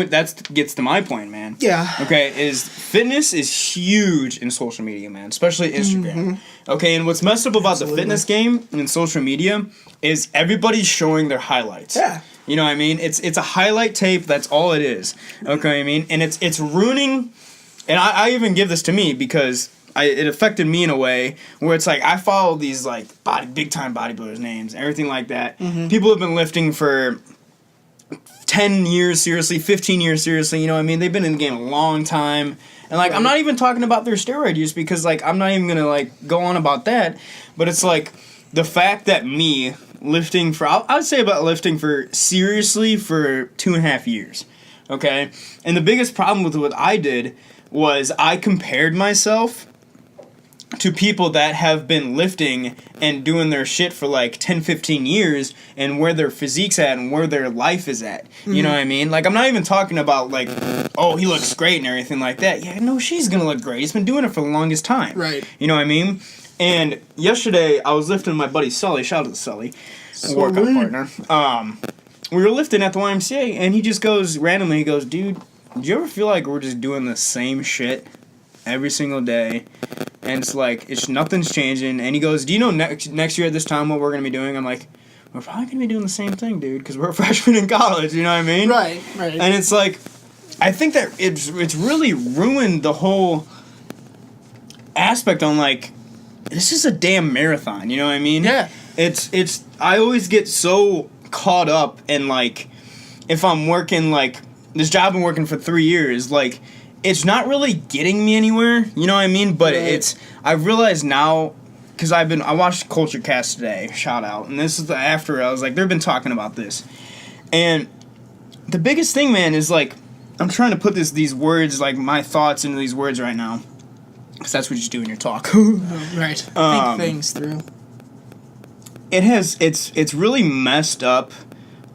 Speaker 2: That gets to my point, man.
Speaker 3: Yeah.
Speaker 2: Okay, is fitness is huge in social media, man, especially Instagram. Okay, and what's messed up about the fitness game in social media is everybody's showing their highlights.
Speaker 3: Yeah.
Speaker 2: You know what I mean? It's a highlight tape, that's all it is. Okay, I mean, and it's ruining, and I even give this to me because it affected me in a way where it's like I follow these like big time bodybuilders' names, everything like that. People have been lifting for 10 years seriously, 15 years seriously, you know what I mean? They've been in the game a long time. And like I'm not even talking about their steroid use because like I'm not even gonna like go on about that. But it's like the fact that me lifting for I'd say about lifting for seriously for 2.5 years. Okay? And the biggest problem with what I did was I compared myself to people that have been lifting and doing their shit for like 10, 15 years and where their physique's at and where their life is at. You know what I mean? Like, I'm not even talking about like, oh, he looks great and everything like that. Yeah, no, she's gonna look great. He's been doing it for the longest time.
Speaker 3: Right.
Speaker 2: You know what I mean? And yesterday, I was lifting my buddy Sully. Shout out to Sully. Workout partner. We were lifting at the YMCA and he just goes, randomly, he goes, dude, do you ever feel like we're just doing the same shit every single day? And it's like, nothing's changing. And he goes, do you know next year at this time what we're going to be doing? I'm like, we're probably going to be doing the same thing, dude, because we're freshmen in college, you know what I mean?
Speaker 3: Right.
Speaker 2: And it's like, I think that it's really ruined the whole aspect on like, this is a damn marathon, you know what I mean?
Speaker 3: Yeah.
Speaker 2: It's I always get so caught up in like, if I'm working like, this job I've been working for 3 years, like, it's not really getting me anywhere, you know what I mean? But
Speaker 3: Right.
Speaker 2: I realize now, because I watched Culture Cast today, shout out, and this is after I was like, they've been talking about this. And the biggest thing, man, is like, I'm trying to put these words, like my thoughts into these words right now, because that's what you do in your talk.
Speaker 3: Right. Think things through.
Speaker 2: It's really messed up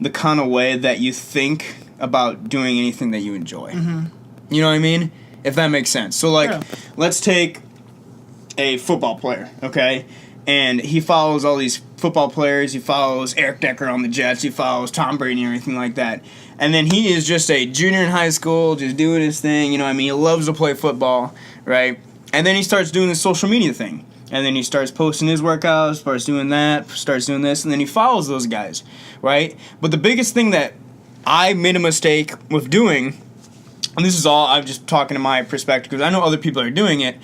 Speaker 2: the kind of way that you think about doing anything that you enjoy. You know what I mean? If that makes sense. So, like,
Speaker 3: Yeah.
Speaker 2: let's take a football player, okay? And he follows all these football players. He follows Eric Decker on the Jets. He follows Tom Brady and everything like that. And then he is just a junior in high school, just doing his thing. You know what I mean? He loves to play football, right? And then he starts doing the social media thing. And then he starts posting his workouts, starts doing that, starts doing this, and then he follows those guys, right? But the biggest thing that I made a mistake with doing, and this is all, I'm just talking to my perspective because I know other people are doing it,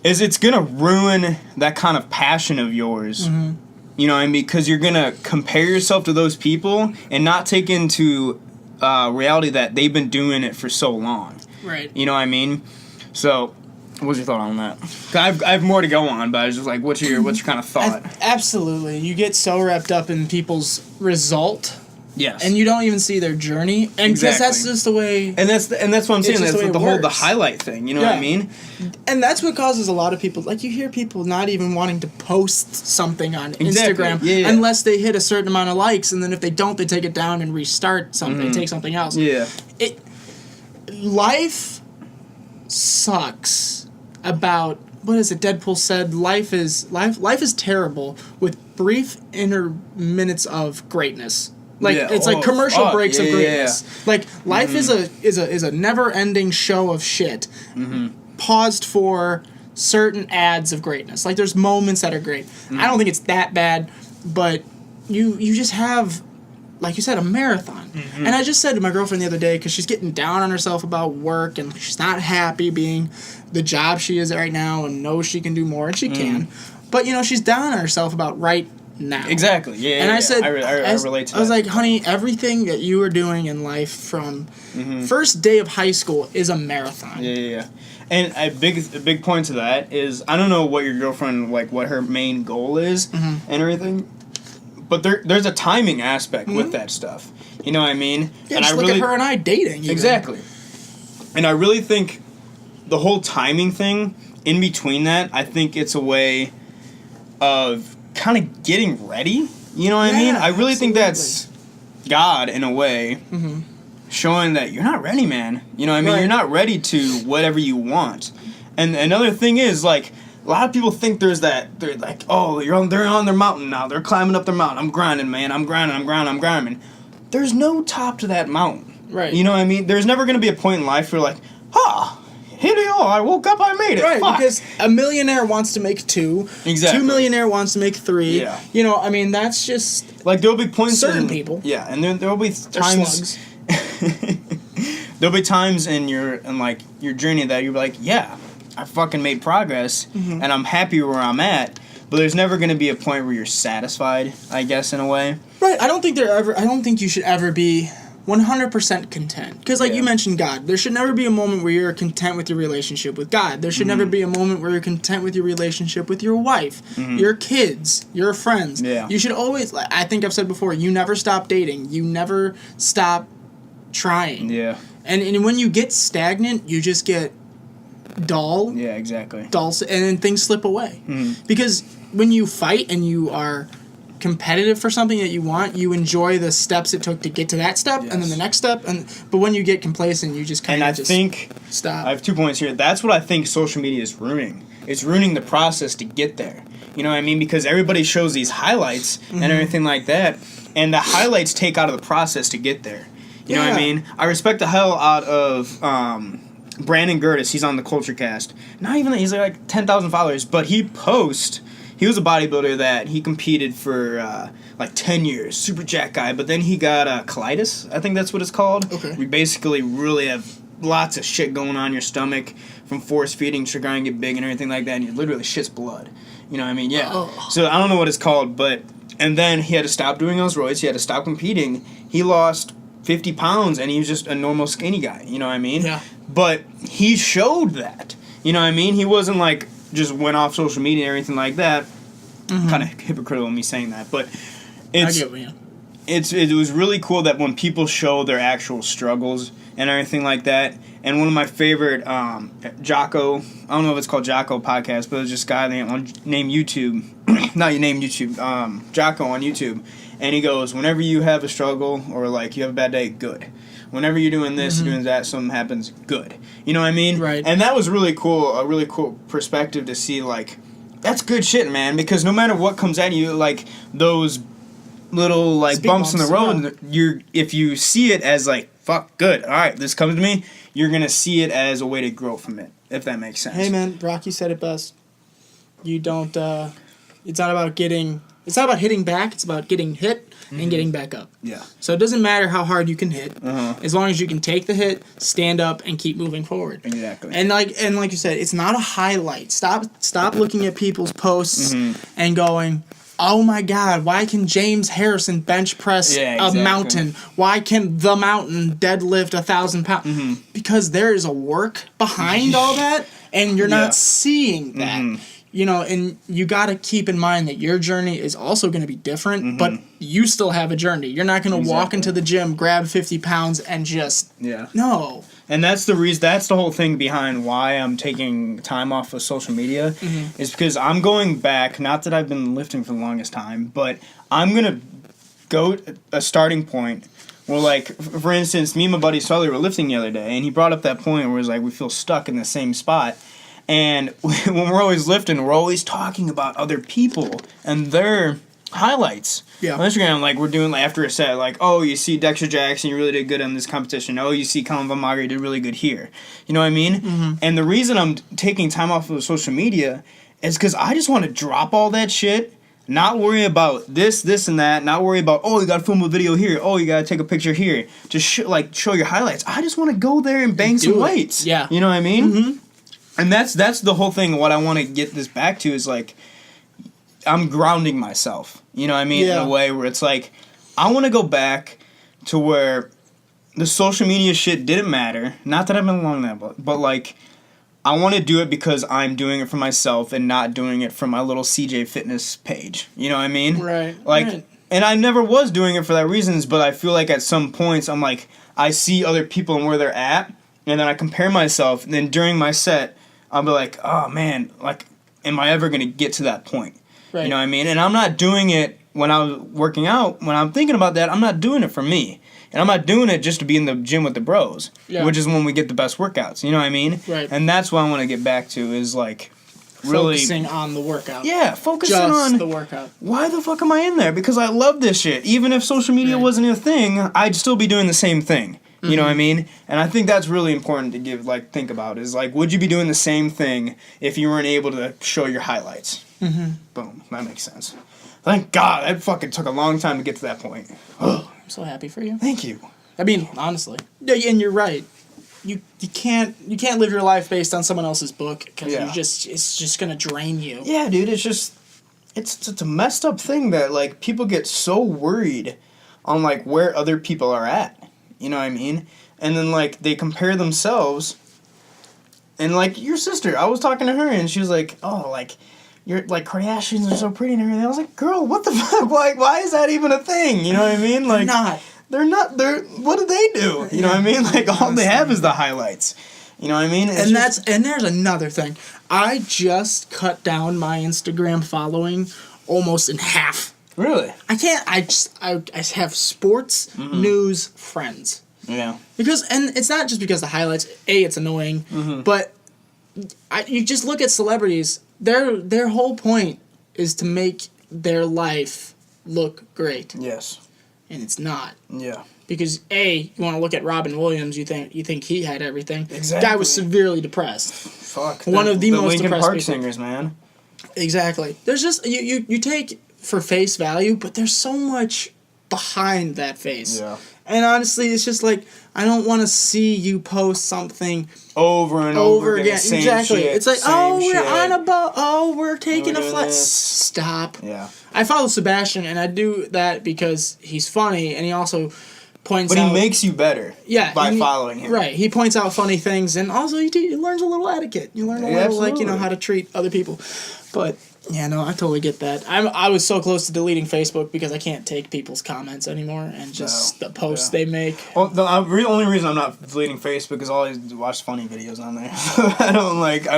Speaker 2: is it's going to ruin that kind of passion of yours. You know what I mean? Because you're going to compare yourself to those people and not take into reality that they've been doing it for so long.
Speaker 3: Right.
Speaker 2: You know what I mean? So, what's your thought on that? I have more to go on, but I was just like, what's your kind of thought?
Speaker 3: Absolutely. You get so wrapped up in people's result,
Speaker 2: Yes.
Speaker 3: and you don't even see their journey. And because that's
Speaker 2: Exactly.
Speaker 3: just the way.
Speaker 2: And that's what I'm saying.
Speaker 3: just
Speaker 2: That's
Speaker 3: the way
Speaker 2: the
Speaker 3: it
Speaker 2: whole
Speaker 3: works.
Speaker 2: highlight thing. You know what I
Speaker 3: Yeah.
Speaker 2: mean?
Speaker 3: And that's what causes a lot of people, like you hear people not even wanting to post something on
Speaker 2: Exactly.
Speaker 3: Instagram
Speaker 2: Yeah.
Speaker 3: unless they hit a certain amount of likes, and then if they don't, they take it down and restart something, take something else.
Speaker 2: Yeah.
Speaker 3: life sucks about, what is it, Deadpool said, life is terrible with brief minutes of greatness. Like,
Speaker 2: Yeah.
Speaker 3: it's like commercial breaks of
Speaker 2: Yeah.
Speaker 3: greatness. Like, life is a never-ending show of shit, paused for certain ads of greatness. Like, there's moments that are great. I don't think it's that bad, but you just have, like you said, a marathon. And I just said to my girlfriend the other day, because she's getting down on herself about work, and she's not happy being the job she is at right now, and knows she can do more, and she can. But, she's down on herself about right now.
Speaker 2: Exactly. Yeah.
Speaker 3: And I said,
Speaker 2: I relate to that.
Speaker 3: I was like, honey, everything that you are doing in life from first day of high school is a marathon.
Speaker 2: Yeah. And a big point to that is, I don't know what your girlfriend, like, what her main goal is and everything, but there's a timing aspect with that stuff. You know what I mean?
Speaker 3: Yeah,
Speaker 2: and
Speaker 3: just look at her and I dating. Even.
Speaker 2: Exactly. And I really think the whole timing thing, in between that, I think it's a way of kind of getting ready. You know what I mean? I really think that's God, in a way, showing that you're not ready, man. You know what I mean?
Speaker 3: Right.
Speaker 2: You're not ready to whatever you want. And another thing is, like, a lot of people think they're like, oh, they're on their mountain now. They're climbing up their mountain. I'm grinding, man. I'm grinding. There's no top to that mountain.
Speaker 3: Right.
Speaker 2: You know what I mean? There's never going to be a point in life where you're like, here they are. I woke up, I made it.
Speaker 3: Right,
Speaker 2: Fuck.
Speaker 3: because a millionaire wants to make 2.
Speaker 2: Exactly.
Speaker 3: 2 millionaire wants to make 3.
Speaker 2: Yeah.
Speaker 3: I mean, that's just
Speaker 2: Like, there'll be points
Speaker 3: certain people.
Speaker 2: Yeah, and there'll be
Speaker 3: They're
Speaker 2: times...
Speaker 3: slugs.
Speaker 2: There'll be times in your journey that you're like, yeah, I fucking made progress, and I'm happy where I'm at. But there's never going to be a point where you're satisfied, I guess, in a way.
Speaker 3: Right, I don't think you should ever be 100% content. Because, like you mentioned God, there should never be a moment where you're content with your relationship with God. There should never be a moment where you're content with your relationship with your wife, your kids, your friends.
Speaker 2: Yeah.
Speaker 3: You should always, I think I've said before, you never stop dating. You never stop trying.
Speaker 2: Yeah.
Speaker 3: And when you get stagnant, you just get dull.
Speaker 2: Yeah, exactly.
Speaker 3: And then things slip away. Because when you fight and you are competitive for something that you want, you enjoy the steps it took to get to that step, and then the next step. But when you get complacent, you just kind of stop.
Speaker 2: I have 2 points here. That's what I think social media is ruining. It's ruining the process to get there. You know what I mean? Because everybody shows these highlights and everything like that, and the highlights take out of the process to get there. You know what I mean? I respect the hell out of Brandon Gertis. He's on the Culture Cast. Not even that, he's like 10,000 followers, but he was a bodybuilder that he competed for like 10 years, super jack guy, but then he got colitis, I think that's what it's called.
Speaker 3: Okay.
Speaker 2: We basically really have lots of shit going on in your stomach from force feeding, sugar and get big and everything like that, and you literally shits blood. You know what I mean? Yeah.
Speaker 3: Oh.
Speaker 2: So I don't know what it's called, and then he had to stop doing those roids, he had to stop competing. He lost 50 pounds, and he was just a normal skinny guy, you know what I mean?
Speaker 3: Yeah.
Speaker 2: But he showed that, you know what I mean? He wasn't like, just went off social media and everything like that. Kind of hypocritical of me saying that, but
Speaker 3: I get what you mean.
Speaker 2: it was really cool that when people show their actual struggles and everything like that. And one of my favorite Jocko, I don't know if it's called Jocko podcast, but it's just a guy named YouTube, Jocko on YouTube, and he goes, whenever you have a struggle or like you have a bad day, good. Whenever you're doing this, you're doing that, something happens, good. You know what I mean?
Speaker 3: Right.
Speaker 2: And that was really cool, a really cool perspective to see, like, that's good shit, man, because no matter what comes at you, like, those little, like,
Speaker 3: Speed
Speaker 2: bumps in the
Speaker 3: bumps,
Speaker 2: road, if you see it as, like, fuck, good, all right, this comes to me, you're going to see it as a way to grow from it, if that makes sense.
Speaker 3: Hey, man, Rocky said it best. You don't, it's not about hitting back, it's about getting hit and getting back up.
Speaker 2: Yeah.
Speaker 3: So it doesn't matter how hard you can hit, as long as you can take the hit, stand up, and keep moving forward.
Speaker 2: Exactly.
Speaker 3: And like you said, it's not a highlight. Stop looking at people's posts and going, oh my God, why can James Harrison bench press a mountain? Why can the mountain deadlift 1,000 pounds? Because there is a work behind all that, and you're not seeing that. You know, and you got to keep in mind that your journey is also going to be different, but you still have a journey. You're not going to walk into the gym, grab 50 pounds, and just...
Speaker 2: Yeah.
Speaker 3: No.
Speaker 2: And that's the reason. That's the whole thing behind why I'm taking time off of social media, is because I'm going back. Not that I've been lifting for the longest time, but I'm gonna go a starting point Well, like, for instance, me and my buddy Sully were lifting the other day, and he brought up that point where it's like we feel stuck in the same spot. And when we're always lifting, we're always talking about other people and their highlights.
Speaker 3: Yeah.
Speaker 2: On Instagram, like, we're doing, like, after a set, like, oh, you see Dexter Jackson, you really did good in this competition. Oh, you see Colin Von Mager, you did really good here. You know what I mean? Mm-hmm. And the reason I'm taking time off of social media is because I just want to drop all that shit. Not worry about this, and that. Not worry about, oh, you got to film a video here. Oh, you got to take a picture here. Just show your highlights. I just want to go there and bang some weights.
Speaker 3: Yeah.
Speaker 2: You know what I mean? Mm-hmm. And that's the whole thing. What I want to get this back to is, like, I'm grounding myself. You know what I mean?
Speaker 3: Yeah.
Speaker 2: In a way where it's like, I want to go back to where the social media shit didn't matter. Not that I've been along that, but like, I want to do it because I'm doing it for myself and not doing it for my little CJ Fitness page. You know what I mean?
Speaker 3: Right.
Speaker 2: Like,
Speaker 3: right.
Speaker 2: And I never was doing it for that reasons, but I feel like at some points I'm like, I see other people and where they're at, and then I compare myself, and then during my set, I'll be like, oh man, like, am I ever going to get to that point?
Speaker 3: Right.
Speaker 2: You know what I mean? And I'm not doing it when I was working out. When I'm thinking about that, I'm not doing it for me. And I'm not doing it just to be in the gym with the bros, which is when we get the best workouts. You know what I mean?
Speaker 3: Right.
Speaker 2: And that's what I want to get back to is, like, really
Speaker 3: focusing on the workout.
Speaker 2: Yeah, focusing
Speaker 3: Just
Speaker 2: on
Speaker 3: the workout.
Speaker 2: Why the fuck am I in there? Because I love this shit. Even if social media wasn't a thing, I'd still be doing the same thing. You know what I mean? And I think that's really important to think about is, like, would you be doing the same thing if you weren't able to show your highlights? Mm-hmm. Boom. That makes sense. Thank God. That fucking took a long time to get to that point.
Speaker 3: I'm so happy for you.
Speaker 2: Thank you.
Speaker 3: I mean, honestly. Yeah, and you're right. You can't live your life based on someone else's book because it's just gonna drain you.
Speaker 2: Yeah, dude. It's just it's a messed up thing that, like, people get so worried on, like, where other people are at. You know what I mean? And then, like, they compare themselves. And, like, your sister, I was talking to her and she was like, oh, like, you're, like, Kardashians are so pretty and everything. I was like, girl, what the fuck? Like, why is that even a thing? You know what I mean? Like, They're not. What do they do? You know what I mean? Like, all they have is the highlights. You know what I mean?
Speaker 3: And there's another thing. I just cut down my Instagram following almost in half.
Speaker 2: Really?
Speaker 3: I have sports, news, friends.
Speaker 2: Yeah.
Speaker 3: And it's not just because the highlights, it's annoying, but you just look at celebrities, their whole point is to make their life look great.
Speaker 2: Yes.
Speaker 3: And it's not.
Speaker 2: Yeah.
Speaker 3: Because you want to look at Robin Williams, you think he had everything.
Speaker 2: Exactly.
Speaker 3: Guy was severely depressed.
Speaker 2: Fuck.
Speaker 3: One of the most
Speaker 2: Linkin
Speaker 3: depressed
Speaker 2: Park
Speaker 3: people.
Speaker 2: singers, man.
Speaker 3: Exactly. There's just you take for face value, but there's so much behind that face.
Speaker 2: Yeah.
Speaker 3: And honestly, it's just like, I don't want to see you post something
Speaker 2: over and over again.
Speaker 3: Exactly.
Speaker 2: Shit,
Speaker 3: it's like, we're on a boat. Oh, we're taking a flight.
Speaker 2: This.
Speaker 3: Stop.
Speaker 2: Yeah.
Speaker 3: I follow Sebastian, and I do that because he's funny, and he also points out...
Speaker 2: But he makes you better by following him.
Speaker 3: Right. He points out funny things, and also he learns a little etiquette. You learn a little,
Speaker 2: absolutely.
Speaker 3: how to treat other people. But... yeah, no, I totally get that. I was so close to deleting Facebook because I can't take people's comments anymore and just the posts they make.
Speaker 2: Well, the only reason I'm not deleting Facebook is I always watch funny videos on there. I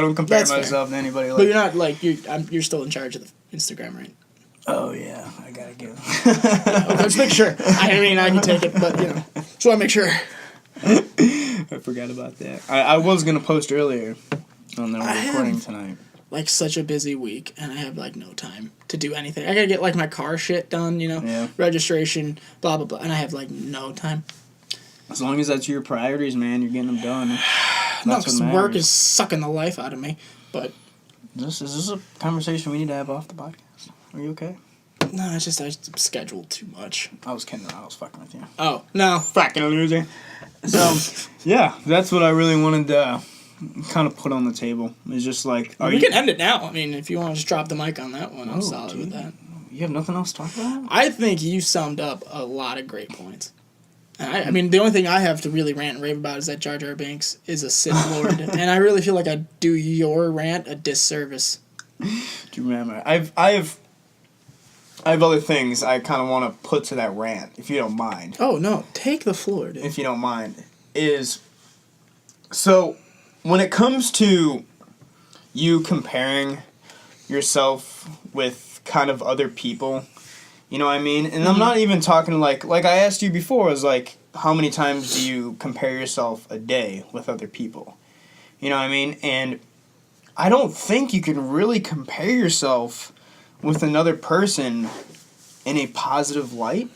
Speaker 2: don't compare myself to anybody.
Speaker 3: But you're not you're still in charge of the Instagram, right?
Speaker 2: Oh yeah, I gotta give.
Speaker 3: Let's make sure. I mean, I can take it, but just want to make sure.
Speaker 2: I forgot about that. I was gonna post earlier on the recording tonight.
Speaker 3: Like, such a busy week, and I have, like, no time to do anything. I gotta get, like, my car shit done, registration, blah, blah, blah, and I have, like, no time.
Speaker 2: As long as that's your priorities, man, you're getting them done.
Speaker 3: No, because work is sucking the life out of me, but...
Speaker 2: Is this a conversation we need to have off the podcast? Are you okay?
Speaker 3: No, it's just I scheduled too much.
Speaker 2: I was kidding around. I was fucking with you.
Speaker 3: Oh, no.
Speaker 2: Fucking loser. So, yeah, that's what I really wanted to... kind of put on the table. It's just like...
Speaker 3: we can end it now. I mean, if you want to just drop the mic on that one, I'm solid with that.
Speaker 2: You have nothing else to talk about?
Speaker 3: I think you summed up a lot of great points. And I mean, the only thing I have to really rant and rave about is that Jar Jar Binks is a Sith Lord. And I really feel like I do your rant a disservice.
Speaker 2: Do you remember? I have other things I kind of want to put to that rant, if you don't mind.
Speaker 3: Oh, no. Take the floor, dude.
Speaker 2: If you don't mind. So... when it comes to you comparing yourself with kind of other people, you know what I mean? And I'm not even talking like I asked you before, I was like, how many times do you compare yourself a day with other people? You know what I mean? And I don't think you can really compare yourself with another person in a positive light.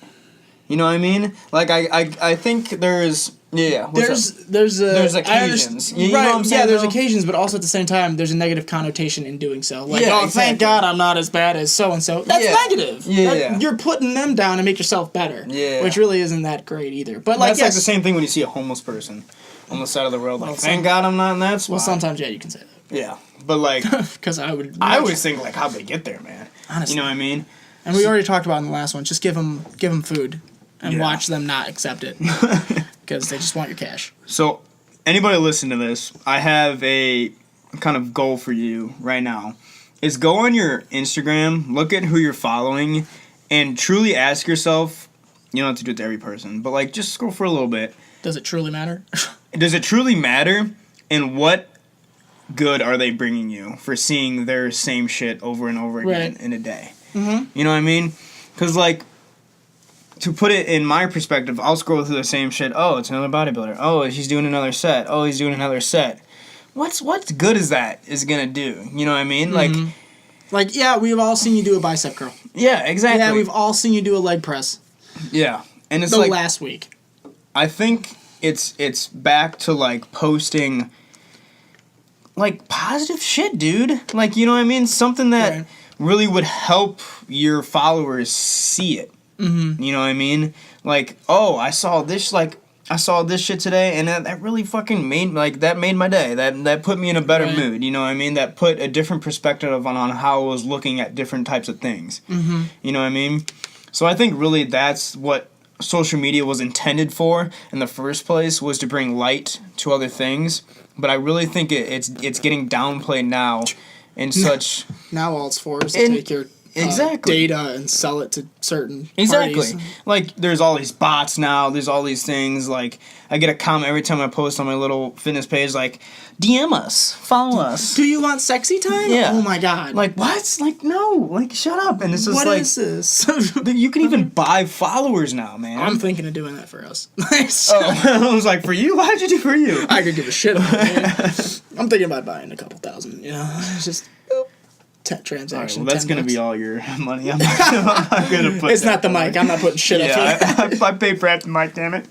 Speaker 2: You know what I mean? Like, I think there's... Yeah.
Speaker 3: There's
Speaker 2: occasions. You know
Speaker 3: right,
Speaker 2: what I'm saying,
Speaker 3: there's
Speaker 2: though?
Speaker 3: occasions, but also at the same time, there's a negative connotation in doing so. Like,
Speaker 2: Yeah,
Speaker 3: oh, thank
Speaker 2: exactly.
Speaker 3: God I'm not as bad as so-and-so. That's
Speaker 2: Yeah.
Speaker 3: negative.
Speaker 2: Yeah.
Speaker 3: You're putting them down to make yourself better.
Speaker 2: Yeah.
Speaker 3: Which really isn't that great either. But, like,
Speaker 2: That's like
Speaker 3: yes,
Speaker 2: the same thing when you see a homeless person on the side of the road. Like,
Speaker 3: Well,
Speaker 2: thank God I'm not in that spot.
Speaker 3: well, sometimes, yeah, you can say that.
Speaker 2: Yeah. But, like,
Speaker 3: Because I would...
Speaker 2: I always think, like, how'd they get there, man?
Speaker 3: Honestly.
Speaker 2: You know what I mean?
Speaker 3: And we already talked about in the last one, just give them food and
Speaker 2: Yeah.
Speaker 3: watch them not accept it. Because they just want your cash.
Speaker 2: So, anybody listen to this, I have a kind of goal for you right now. Is go on your Instagram, look at who you're following, and truly ask yourself, you don't have to do it to every person, but, like, just scroll for a little bit.
Speaker 3: Does it truly matter?
Speaker 2: Does it truly matter? And what good are they bringing you for seeing their same shit over and over again
Speaker 3: Right.
Speaker 2: in a day? Mm-hmm. You know what I mean? Because, like, to put it in my perspective, I'll scroll through the same shit. Oh, it's another bodybuilder. Oh, he's doing another set. Oh, he's doing another set. What's good is that is gonna do? You know what I mean?
Speaker 3: Mm-hmm. Like, yeah, we've all seen you do a bicep curl.
Speaker 2: Like, yeah, exactly.
Speaker 3: Yeah, we've all seen you do a leg press.
Speaker 2: Yeah, and it's
Speaker 3: The
Speaker 2: like
Speaker 3: last week.
Speaker 2: I think it's back to, like, posting, like, positive shit, dude. Like, you know what I mean? Something that
Speaker 3: Right.
Speaker 2: really would help your followers see it. Mm-hmm. You know what I mean? Like, oh, I saw this shit today, and that really fucking made my day. That put me in a better
Speaker 3: Right.
Speaker 2: mood. You know what I mean? That put a different perspective on how I was looking at different types of things. Mm-hmm. You know what I mean? So I think really that's what social media was intended for in the first place, was to bring light to other things. But I really think it's getting downplayed now in such...
Speaker 3: Now all it's for is to
Speaker 2: And-
Speaker 3: take your
Speaker 2: exactly.
Speaker 3: data and sell it to certain
Speaker 2: Exactly.
Speaker 3: parties.
Speaker 2: Like, there's all these bots now. There's all these things. Like, I get a comment every time I post on my little fitness page, like, DM us. Follow us.
Speaker 3: Do you want sexy time?
Speaker 2: Yeah.
Speaker 3: Oh my god.
Speaker 2: Like, what? Like, no. Like, shut up. And it's just
Speaker 3: what
Speaker 2: like...
Speaker 3: is this?
Speaker 2: You can even buy followers now, man.
Speaker 3: I'm thinking of doing that for us.
Speaker 2: Oh, I was like, for you? Why'd you do for you?
Speaker 3: I could give a shit about it. I'm thinking about buying a couple thousand, you know. It's just boop, transaction.
Speaker 2: Well, that's
Speaker 3: 10
Speaker 2: going to
Speaker 3: bucks.
Speaker 2: be all your money. I'm not going to put
Speaker 3: It's
Speaker 2: that
Speaker 3: not the
Speaker 2: away.
Speaker 3: mic. I'm not putting shit up here.
Speaker 2: Yeah, I pay for half the mic, damn it.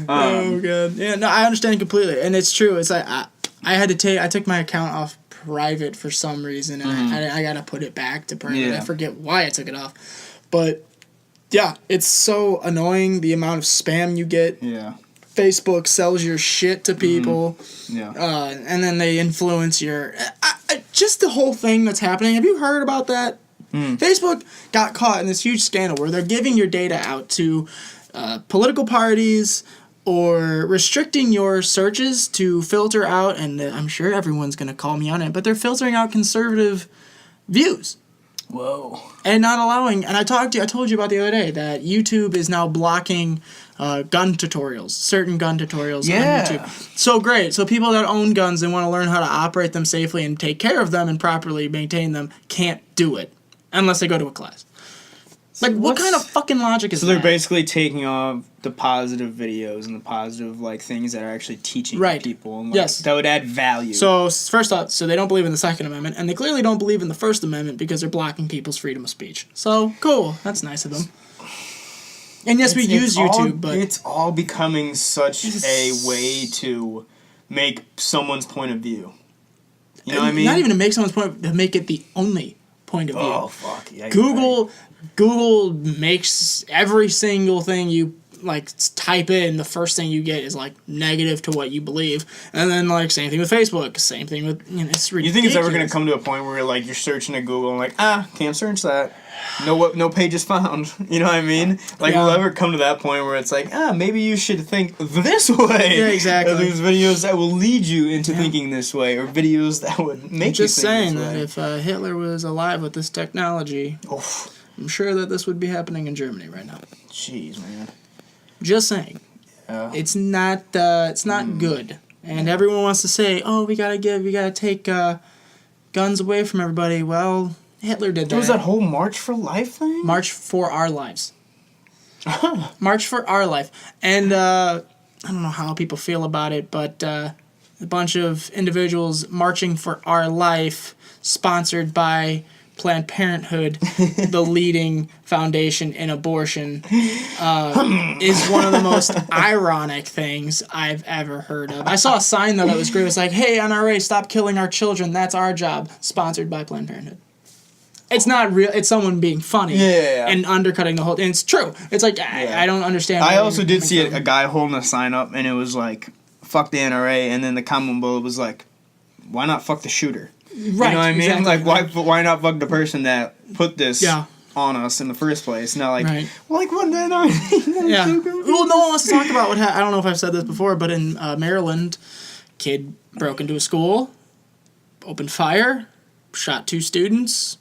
Speaker 3: Oh god. Yeah, no, I understand completely, and it's true. It's like I took my account off private for some reason, and I gotta put it back to private.
Speaker 2: Yeah.
Speaker 3: I forget why I took it off, but yeah, it's so annoying the amount of spam you get.
Speaker 2: Yeah.
Speaker 3: Facebook sells your shit to people,
Speaker 2: Yeah.
Speaker 3: and then they influence your just the whole thing that's happening. Have you heard about that? Facebook got caught in this huge scandal where they're giving your data out to political parties or restricting your searches to filter out, and I'm sure everyone's going to call me on it, but they're filtering out conservative views.
Speaker 2: Whoa.
Speaker 3: And not allowing, and I told you about the other day that YouTube is now blocking gun tutorials, certain gun tutorials
Speaker 2: Yeah.
Speaker 3: on YouTube. So great. So people that own guns and want to learn how to operate them safely and take care of them and properly maintain them can't do it unless they go to a class. Like, what
Speaker 2: what's-
Speaker 3: kind of fucking logic is
Speaker 2: So
Speaker 3: that?
Speaker 2: they're basically taking off the positive videos and the positive, like, things that are actually teaching
Speaker 3: Right.
Speaker 2: people. And, like,
Speaker 3: Yes.
Speaker 2: that would add value.
Speaker 3: So, first off, so they don't believe in the Second Amendment, and they clearly don't believe in the First Amendment because they're blocking people's freedom of speech. So, cool. That's nice of them. And yes, we use YouTube, but...
Speaker 2: It's all becoming such a way to make someone's point of view. You know what I mean?
Speaker 3: Not even to make someone's point, to make it the only point of view.
Speaker 2: Oh, fuck. Yeah, you're
Speaker 3: Google makes every single thing you type in, the first thing you get is like negative to what you believe, and then like same thing with Facebook, same thing with it's ridiculous.
Speaker 2: You think it's ever going to come to a point where like you're searching at Google and like, can't search that. No page is found. You know what I mean? Like,
Speaker 3: Yeah.
Speaker 2: we'll ever come to that point where it's like, maybe you should think this way.
Speaker 3: Yeah, exactly.
Speaker 2: There's videos that will lead you into thinking this way, or videos that would make
Speaker 3: Just
Speaker 2: you think
Speaker 3: saying
Speaker 2: this
Speaker 3: that
Speaker 2: way.
Speaker 3: if Hitler was alive with this technology,
Speaker 2: Oof.
Speaker 3: I'm sure that this would be happening in Germany right now.
Speaker 2: Jeez, man.
Speaker 3: Just saying.
Speaker 2: Yeah.
Speaker 3: It's not good. And everyone wants to say, "Oh, we gotta take guns away from everybody." Well, Hitler did that.
Speaker 2: There was that whole March for Life thing?
Speaker 3: March for Our Lives. March for Our Life. And I don't know how people feel about it, but a bunch of individuals marching for our life, sponsored by Planned Parenthood, the leading foundation in abortion, is one of the most ironic things I've ever heard of. I saw a sign, though, that was great. It was like, hey, NRA, stop killing our children. That's our job. Sponsored by Planned Parenthood. It's not real. It's someone being funny and undercutting the whole. And it's true. It's like I don't understand.
Speaker 2: I also did see a guy holding a sign up, and it was like, "Fuck the NRA," and then the comment below was like, "Why not fuck the shooter?"
Speaker 3: Right.
Speaker 2: You know what I mean?
Speaker 3: Exactly.
Speaker 2: Like, why not fuck the person that put this on us in the first place? Not like, like what the NRA?
Speaker 3: Yeah. Well, no one wants to talk about what I don't know if I've said this before, but in Maryland, kid broke into a school, opened fire, shot 2 students.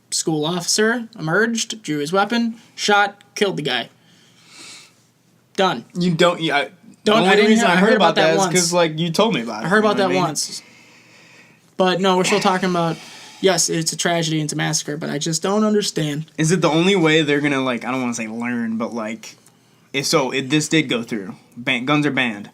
Speaker 3: School officer emerged, drew his weapon, shot, killed the guy. Done.
Speaker 2: You don't. Yeah. The
Speaker 3: I
Speaker 2: only
Speaker 3: didn't
Speaker 2: reason
Speaker 3: hear-
Speaker 2: I heard about that is
Speaker 3: once.
Speaker 2: because like you told me about it.
Speaker 3: I heard about
Speaker 2: you know
Speaker 3: that
Speaker 2: what I mean?
Speaker 3: once. But no, we're still talking about. Yes, it's a tragedy, it's a massacre, but I just don't understand.
Speaker 2: Is it the only way they're gonna like? I don't want to say learn, but like, if this did go through, guns are banned.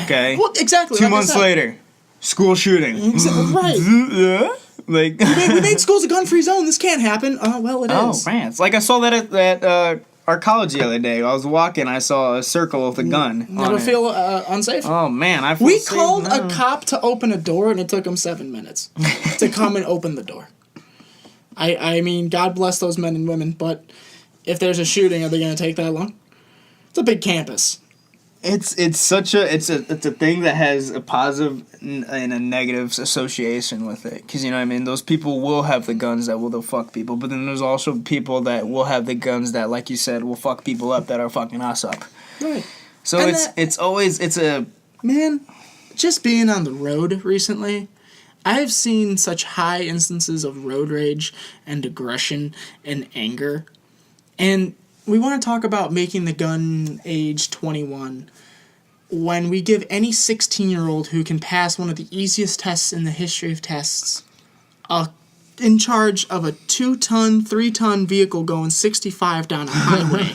Speaker 2: Okay.
Speaker 3: Well, exactly.
Speaker 2: 2
Speaker 3: like I
Speaker 2: months
Speaker 3: said.
Speaker 2: later, school shooting.
Speaker 3: Right.
Speaker 2: Yeah. Like.
Speaker 3: We made schools a gun-free zone. This can't happen. Well, it is.
Speaker 2: Oh, man. It's like I saw that at our college the other day. I was walking, I saw a circle with a gun.
Speaker 3: Never feel unsafe.
Speaker 2: Oh, man. I feel
Speaker 3: We
Speaker 2: safe
Speaker 3: called
Speaker 2: now.
Speaker 3: a cop to open a door, and it took him 7 minutes to come and open the door. I mean, God bless those men and women, but if there's a shooting, are they going to take that long? It's a big campus.
Speaker 2: It's such a thing that has a positive and a negative association with it, because you know what I mean, those people will have the guns that will fuck people, but then there's also people that will have the guns that, like you said, will fuck people up that are fucking us up.
Speaker 3: Right.
Speaker 2: So
Speaker 3: And
Speaker 2: it's a
Speaker 3: man, just being on the road recently, I have seen such high instances of road rage and aggression and anger. And we want to talk about making the gun age 21 when we give any 16-year-old who can pass one of the easiest tests in the history of tests in charge of a 2-ton, 3-ton vehicle going 65 down a highway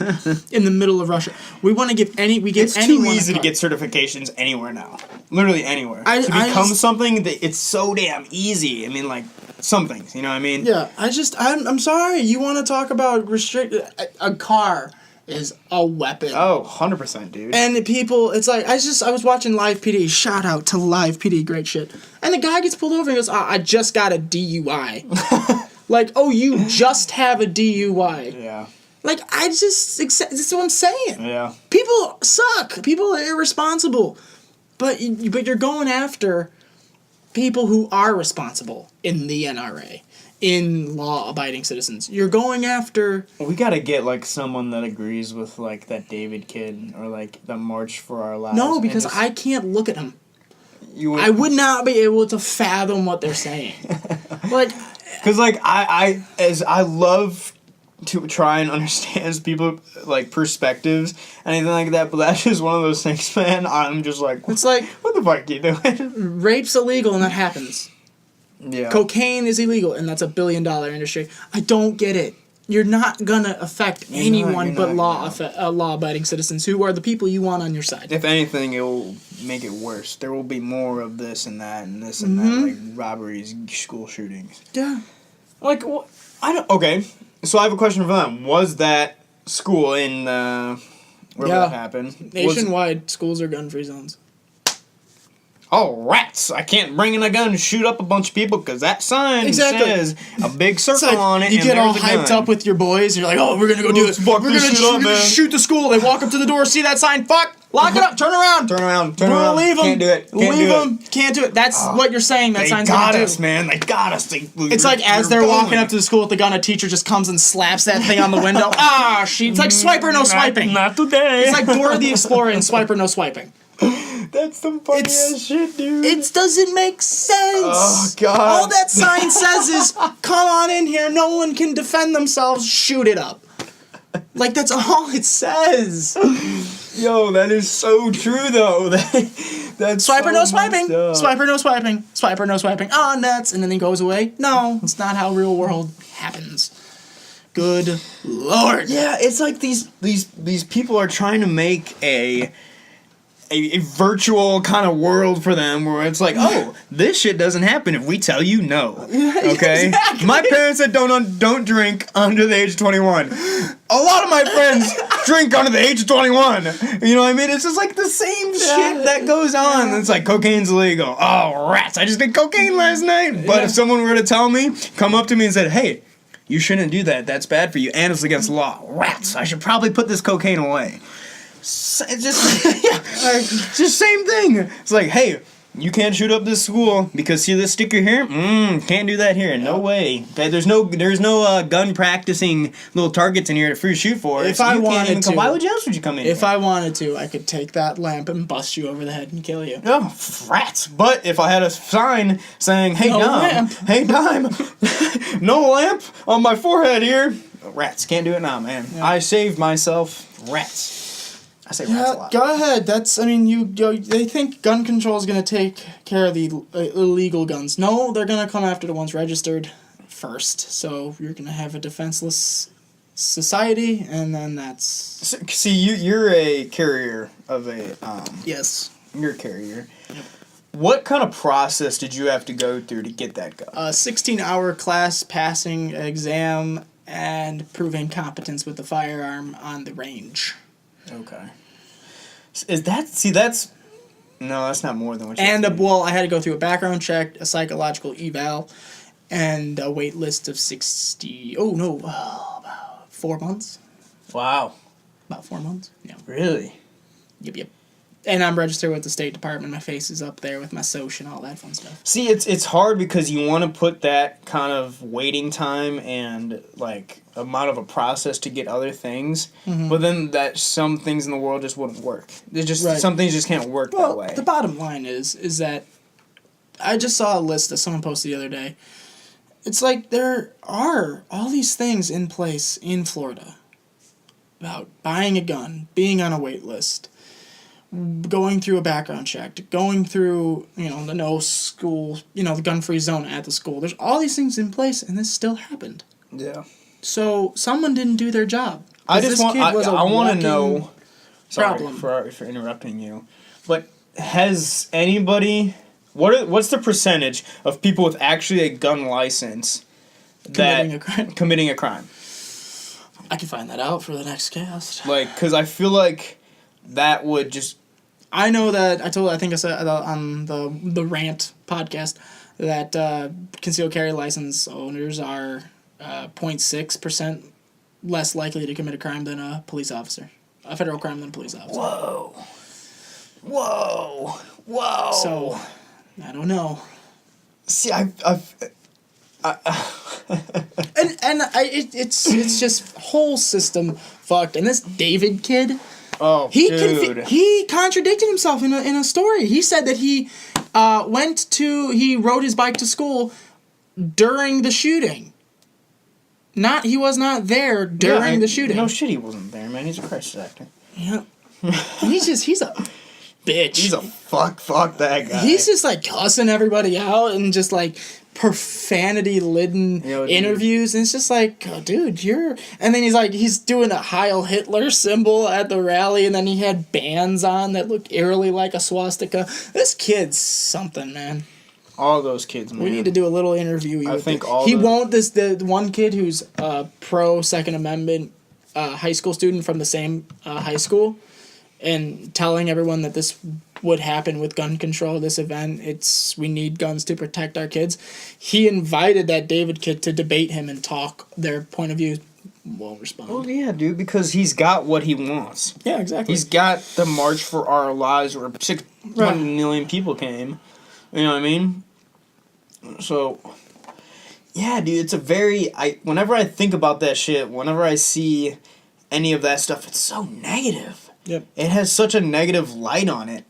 Speaker 3: in the middle of Russia. We want to give
Speaker 2: It's too
Speaker 3: anyone a
Speaker 2: easy to
Speaker 3: car.
Speaker 2: get certifications anywhere now. Literally anywhere.
Speaker 3: I
Speaker 2: to become
Speaker 3: just-
Speaker 2: something that it's so damn easy. I mean, like some things, you know what I mean?
Speaker 3: Yeah, I'm sorry. You want to talk about a car is a weapon.
Speaker 2: Oh, 100%, dude.
Speaker 3: And people, it's like, I was watching Live PD. Shout out to Live PD, great shit. And the guy gets pulled over and goes, I just got a DUI. Like, oh, you just have a DUI.
Speaker 2: Yeah.
Speaker 3: Like, that's what I'm saying.
Speaker 2: Yeah.
Speaker 3: People suck. People are irresponsible. But you're going after people who are responsible in the NRA, in law-abiding citizens. You're going after...
Speaker 2: We gotta get, like, someone that agrees with, like, that David kid or, like, the March for Our Lives.
Speaker 3: No, because I can't look at them.
Speaker 2: I
Speaker 3: would not be able to fathom what they're saying. Like...
Speaker 2: Because, like, I love to try and understand people, like, perspectives, anything like that, but that's just one of those things, man. I'm just like...
Speaker 3: It's like...
Speaker 2: What the fuck are you doing?
Speaker 3: Rape's illegal and that happens.
Speaker 2: Yeah.
Speaker 3: Cocaine is illegal and that's $1 billion industry. I don't get it. You're not gonna affect anyone but law-abiding citizens who are the people you want on your side.
Speaker 2: If anything, it will make it worse. There will be more of this and that and this and that, like robberies, school shootings.
Speaker 3: Yeah.
Speaker 2: Like, okay, so I have a question for them. Was that school in, where that happened?
Speaker 3: Nationwide, schools are gun-free zones.
Speaker 2: Oh, rats! I can't bring in a gun and shoot up a bunch of people because that sign
Speaker 3: Exactly.
Speaker 2: says a big circle
Speaker 3: It's like,
Speaker 2: on it.
Speaker 3: you
Speaker 2: and
Speaker 3: get all
Speaker 2: there's a
Speaker 3: hyped
Speaker 2: gun.
Speaker 3: up with your boys. You're like, oh, we're gonna go do
Speaker 2: Let's
Speaker 3: this.
Speaker 2: fuck
Speaker 3: We're
Speaker 2: this
Speaker 3: gonna,
Speaker 2: shit up,
Speaker 3: we're gonna
Speaker 2: man.
Speaker 3: shoot the school. They walk up to the door, see that sign. Fuck! Lock it up. Turn around.
Speaker 2: Turn around. Turn
Speaker 3: We're
Speaker 2: around.
Speaker 3: gonna leave them.
Speaker 2: Can't do it. Can't
Speaker 3: Leave
Speaker 2: do
Speaker 3: them. Can't do it. That's what you're saying. That
Speaker 2: They
Speaker 3: sign's
Speaker 2: got
Speaker 3: gonna
Speaker 2: us,
Speaker 3: do.
Speaker 2: man. They got us.
Speaker 3: It's like as they're walking up to the school with the gun, a teacher just comes and slaps that thing on the window. It's like swiper, no swiping.
Speaker 2: Not today.
Speaker 3: It's like Dora the Explorer and swiper, no swiping.
Speaker 2: That's some funny
Speaker 3: It's-
Speaker 2: ass shit, dude.
Speaker 3: It doesn't make sense.
Speaker 2: Oh, God.
Speaker 3: All that sign says is, come on in here, no one can defend themselves, shoot it up. Like, that's all it says.
Speaker 2: Yo, that is so true, though. That's
Speaker 3: Swiper,
Speaker 2: so
Speaker 3: no swiping.
Speaker 2: messed up.
Speaker 3: Swiper, no swiping. Swiper, no swiping. Oh, nuts. And then he goes away. No, it's not how real world happens. Good Lord.
Speaker 2: Yeah, it's like these people are trying to make a virtual kind of world for them where it's like, oh, this shit doesn't happen if we tell you no. Okay?
Speaker 3: Exactly.
Speaker 2: My parents said don't drink under the age of 21. A lot of my friends drink under the age of 21. You know what I mean? It's just like the same shit that goes on. It's like cocaine's illegal. Oh, rats. I just did cocaine last night. But if someone were to tell me, come up to me and said, hey, you shouldn't do that. That's bad for you and it's against the law. Rats. I should probably put this cocaine away. It's just it's just same thing. It's like, hey, you can't shoot up this school because see this sticker here? Can't do that here. No way. Okay, there's no gun practicing little targets in here for you to shoot for.
Speaker 3: If
Speaker 2: So
Speaker 3: I
Speaker 2: you can't
Speaker 3: wanted
Speaker 2: even come.
Speaker 3: to-
Speaker 2: Why would else would you come in?
Speaker 3: If
Speaker 2: here?
Speaker 3: I wanted to, I could take that lamp and bust you over the head and kill you.
Speaker 2: No, rats. But if I had a sign saying, hey,
Speaker 3: No
Speaker 2: Dom,
Speaker 3: lamp.
Speaker 2: hey, Dime, no lamp on my forehead here. Rats. Can't do it now, man. I saved myself. Rats. I say rats a
Speaker 3: Yeah,
Speaker 2: lot.
Speaker 3: go ahead. That's, I mean, they think gun control is going to take care of the illegal guns. No, they're going to come after the ones registered first. So you're going to have a defenseless society, and then that's...
Speaker 2: See, you're a carrier of a...
Speaker 3: Yes.
Speaker 2: You're a carrier. What kind of process did you have to go through to get that gun?
Speaker 3: A 16-hour class passing exam and proving competence with the firearm on the range.
Speaker 2: Okay. That's... No, that's not more than what you
Speaker 3: And,
Speaker 2: have to do.
Speaker 3: I had to go through a background check, a psychological eval, and a wait list of 4 months.
Speaker 2: Wow.
Speaker 3: About 4 months. Yeah.
Speaker 2: Really?
Speaker 3: Yep. And I'm registered with the State Department. My face is up there with my SOCH and all that fun stuff.
Speaker 2: See, it's hard because you want to put that kind of waiting time and, like, amount of a process to get other things, but then that some things in the world just wouldn't work. There's just
Speaker 3: Right.
Speaker 2: some things just can't work that way.
Speaker 3: The bottom line is that I just saw a list that someone posted the other day. It's like there are all these things in place in Florida about buying a gun, being on a wait list, going through a background check, going through, the no school, the gun-free zone at the school. There's all these things in place, and this still happened.
Speaker 2: Yeah.
Speaker 3: So someone didn't do their job.
Speaker 2: I
Speaker 3: 'Cause
Speaker 2: just
Speaker 3: this
Speaker 2: want.
Speaker 3: kid was a
Speaker 2: I want to
Speaker 3: walking
Speaker 2: know. Sorry
Speaker 3: problem.
Speaker 2: for interrupting you, but has anybody? What's the percentage of people with actually a gun license
Speaker 3: Committing a crime.
Speaker 2: committing a crime?
Speaker 3: I can find that out for the next cast.
Speaker 2: Like, because I feel like that would just.
Speaker 3: I know that I think I said on the Rant podcast that concealed carry license owners are 0.6% less likely to commit a crime than a police officer, a federal crime than a police officer.
Speaker 2: Whoa.
Speaker 3: So, I don't know.
Speaker 2: See, I've
Speaker 3: It's just whole system fucked. And this David kid,
Speaker 2: oh, dude.
Speaker 3: he contradicted himself in a story. He said that he he rode his bike to school during the shooting. He was not there during the shooting.
Speaker 2: No shit, he wasn't there, man. He's a crisis actor.
Speaker 3: Yeah. he's a bitch.
Speaker 2: He's a fuck that guy.
Speaker 3: He's just like cussing everybody out and just like profanity-laden
Speaker 2: Yo, dude.
Speaker 3: interviews, and it's just like, oh, dude, you're. And then he's doing a Heil Hitler symbol at the rally, and then he had bands on that look eerily like a swastika. This kid's something, man.
Speaker 2: all those kids, man.
Speaker 3: We need to do a little interview.
Speaker 2: I think all
Speaker 3: he
Speaker 2: the-
Speaker 3: won't. The one kid who's a pro Second Amendment high school student from the same high school, and telling everyone that this would happen with gun control. This event, we need guns to protect our kids. He invited that David kid to debate him and talk their point of view. Won't respond.
Speaker 2: Well, yeah, dude, because he's got what he wants.
Speaker 3: Yeah, exactly.
Speaker 2: He's got the March for Our Lives where 600 million people came. You know what I mean? So, yeah, dude, it's a very... whenever I think about that shit, whenever I see any of that stuff, it's so negative.
Speaker 3: Yep.
Speaker 2: It has such a negative light on it.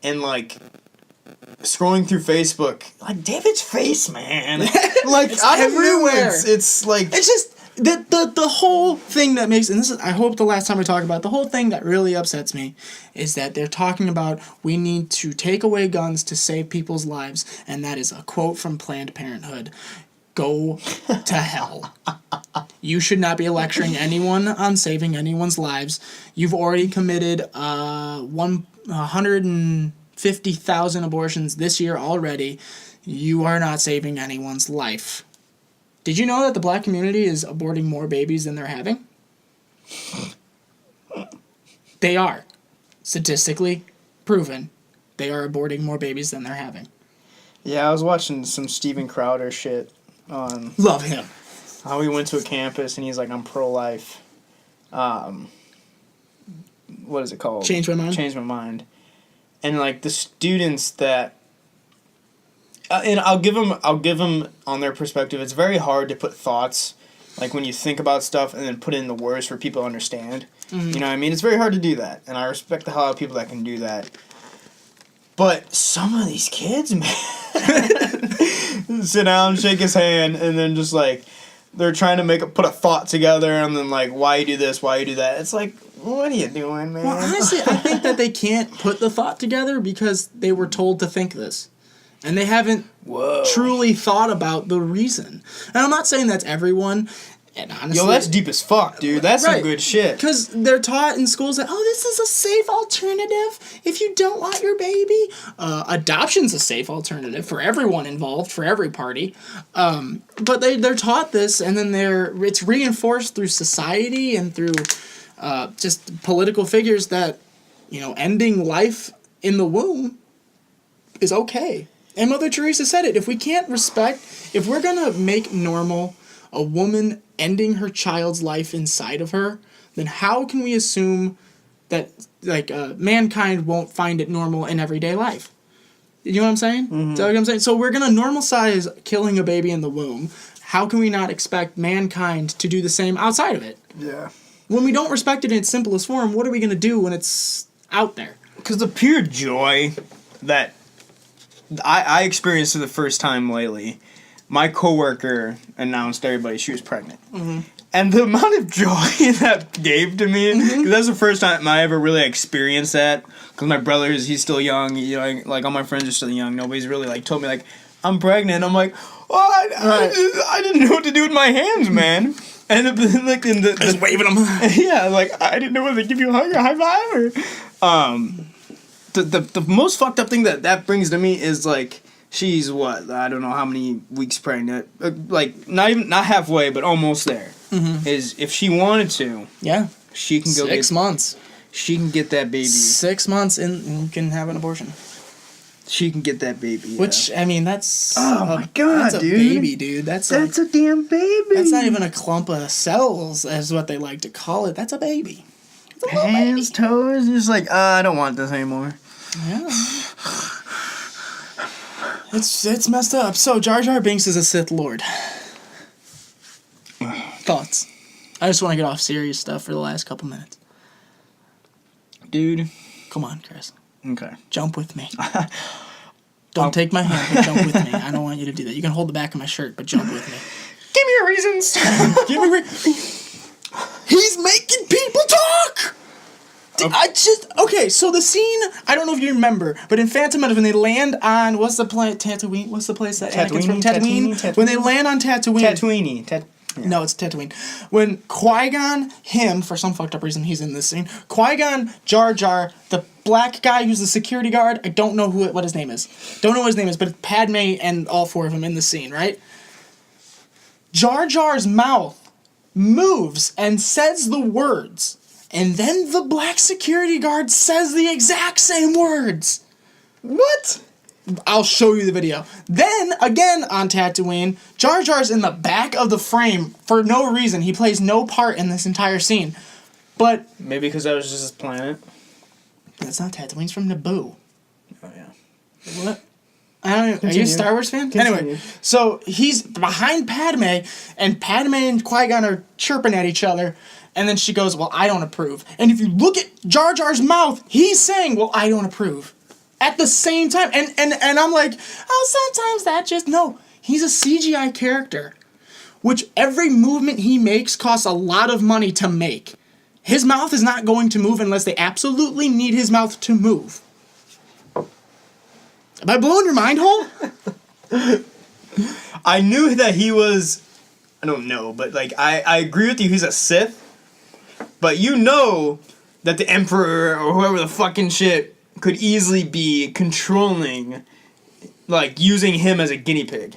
Speaker 2: And, like, scrolling through Facebook, like, David's face, man. Like,
Speaker 3: It's
Speaker 2: I knew
Speaker 3: everywhere.
Speaker 2: it's like...
Speaker 3: It's just the whole thing that makes, and this is, I hope the last time we talk about it, the whole thing that really upsets me is that they're talking about we need to take away guns to save people's lives, and that is a quote from Planned Parenthood. Go to hell. You should not be lecturing anyone on saving anyone's lives. You've already committed 150,000 abortions this year already. You are not saving anyone's life. Did you know that the black community is aborting more babies than they're having? They are. Statistically proven. They are aborting more babies than they're having.
Speaker 2: Yeah, I was watching some Steven Crowder shit on
Speaker 3: Love him.
Speaker 2: how he went to a campus and he's like, I'm pro-life. What is it called?
Speaker 3: Change my mind?
Speaker 2: Change my mind. And like the students that, and I'll give them on their perspective. It's very hard to put thoughts, like when you think about stuff and then put it in the words for people to understand.
Speaker 3: Mm-hmm.
Speaker 2: You know what I mean? It's very hard to do that, and I respect the hell out of people that can do that. But some of these kids, man, sit down, shake his hand, and then just like they're trying to put a thought together, and then like, why you do this, why you do that. It's like, what are you doing, man?
Speaker 3: Well, honestly, I think that they can't put the thought together because they were told to think this. And they haven't truly thought about the reason. And I'm not saying that's everyone. And honestly,
Speaker 2: Yo, that's deep as fuck, dude. That's some good shit.
Speaker 3: Because they're taught in schools that, oh, this is a safe alternative if you don't want your baby. Adoption's a safe alternative for everyone involved, for every party. But they're taught this, and then it's reinforced through society and through just political figures that, ending life in the womb is okay. And Mother Teresa said it. If we're going to make normal a woman ending her child's life inside of her, then how can we assume that mankind won't find it normal in everyday life? You know what I'm saying? Mm-hmm. Is that what I'm saying? So we're going to normalize killing a baby in the womb. How can we not expect mankind to do the same outside of it?
Speaker 2: Yeah.
Speaker 3: When we don't respect it in its simplest form, what are we going to do when it's out there?
Speaker 2: Because the pure joy that I experienced for the first time lately, my coworker announced everybody she was pregnant. Mm-hmm. And the amount of joy that gave to me, because that's the first time I ever really experienced that. Because my brother, he's still young. Like all my friends are still young. Nobody's really told me I'm pregnant. I'm like, oh, I didn't know what to do with my hands, man. And
Speaker 3: Just waving them.
Speaker 2: Yeah, I didn't know whether to give you a hug or a high five or. The most fucked up thing that brings to me is she's what, I don't know how many weeks pregnant, not halfway but almost there. Mm-hmm. Is if she wanted to, she can go
Speaker 3: 6 months.
Speaker 2: She can get that baby.
Speaker 3: 6 months and you can have an abortion.
Speaker 2: She can get that baby.
Speaker 3: Which that's
Speaker 2: my god,
Speaker 3: that's a
Speaker 2: dude.
Speaker 3: baby, dude. That's
Speaker 2: a damn baby.
Speaker 3: That's not even a clump of cells, as what they like to call it. That's a baby.
Speaker 2: Hands, toes, just I don't want this anymore.
Speaker 3: Yeah. It's messed up. So Jar Jar Binks is a Sith Lord. Thoughts? I just want to get off serious stuff for the last couple minutes.
Speaker 2: Dude.
Speaker 3: Come on, Chris.
Speaker 2: Okay.
Speaker 3: Jump with me. Don't take my hand, but jump with me. I don't want you to do that. You can hold the back of my shirt, but jump with me.
Speaker 2: Give me your reasons.
Speaker 3: He's making people talk! Okay, so the scene, I don't know if you remember, but in Phantom Menace, when they land on, what's the planet, Tatooine? What's the place that Anakin's from? Tatooine? When they land on Tatooine. No, it's Tatooine. When Qui-Gon, for some fucked up reason, he's in this scene. Qui-Gon, Jar Jar, the black guy who's the security guard, I don't know what his name is. Don't know what his name is, but Padme and all four of them in the scene, right? Jar Jar's mouth moves and says the words. And then the black security guard says the exact same words. What? I'll show you the video. Then, again on Tatooine, Jar Jar's in the back of the frame for no reason. He plays no part in this entire scene. But...
Speaker 2: maybe because that was just his planet.
Speaker 3: That's not Tatooine's from Naboo.
Speaker 2: Oh, yeah.
Speaker 3: What? I don't know. Are you a Star Wars fan? Anyway, so he's behind Padme, and Padme and Qui-Gon are chirping at each other. And then she goes, well, I don't approve. And if you look at Jar Jar's mouth, he's saying, well, I don't approve. At the same time. And I'm like, oh, sometimes that just... no. He's a CGI character. Which every movement he makes costs a lot of money to make. His mouth is not going to move unless they absolutely need his mouth to move. Am I blowing your mind hole?
Speaker 2: I knew that he was I don't know, but like I agree with you. He's a Sith, but you know that the Emperor or whoever the fucking shit could easily be controlling, like using him as a guinea pig.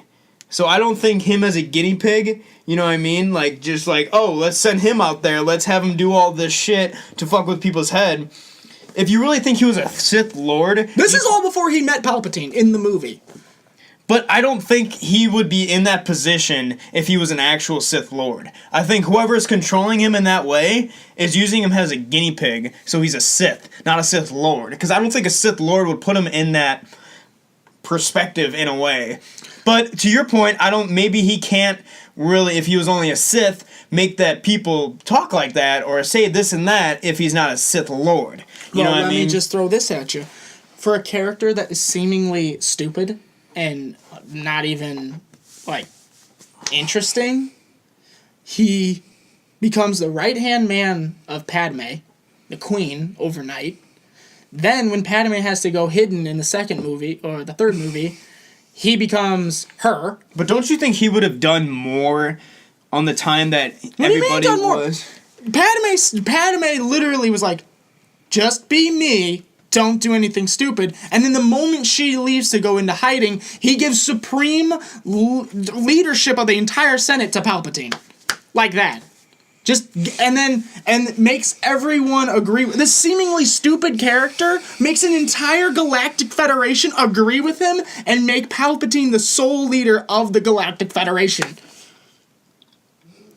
Speaker 2: So I don't think him as a guinea pig, you know what I mean? Like, just like, oh, let's send him out there. Let's have him do all this shit to fuck with people's head. If you really think he was a Sith Lord...
Speaker 3: This is all before he met Palpatine in the movie.
Speaker 2: But I don't think he would be in that position if he was an actual Sith Lord. I think whoever is controlling him in that way is using him as a guinea pig, so he's a Sith, not a Sith Lord. Because I don't think a Sith Lord would put him in that perspective in a way. But to your point, maybe he can't really, if he was only a Sith, make that people talk like that or say this and that if he's not a Sith Lord. You know what I mean?
Speaker 3: Let me just throw this at you. For a character that is seemingly stupid and not even, like, interesting, he becomes the right-hand man of Padme, the queen, overnight. Then, when Padme has to go hidden in the second movie, or the third movie, he becomes her.
Speaker 2: But don't you think he would have done more on the time that everybody was?
Speaker 3: Padme literally was like, just be me, don't do anything stupid. And then the moment she leaves to go into hiding, he gives supreme leadership of the entire Senate to Palpatine. Like that. And makes everyone agree. This seemingly stupid character makes an entire Galactic Federation agree with him and make Palpatine the sole leader of the Galactic Federation.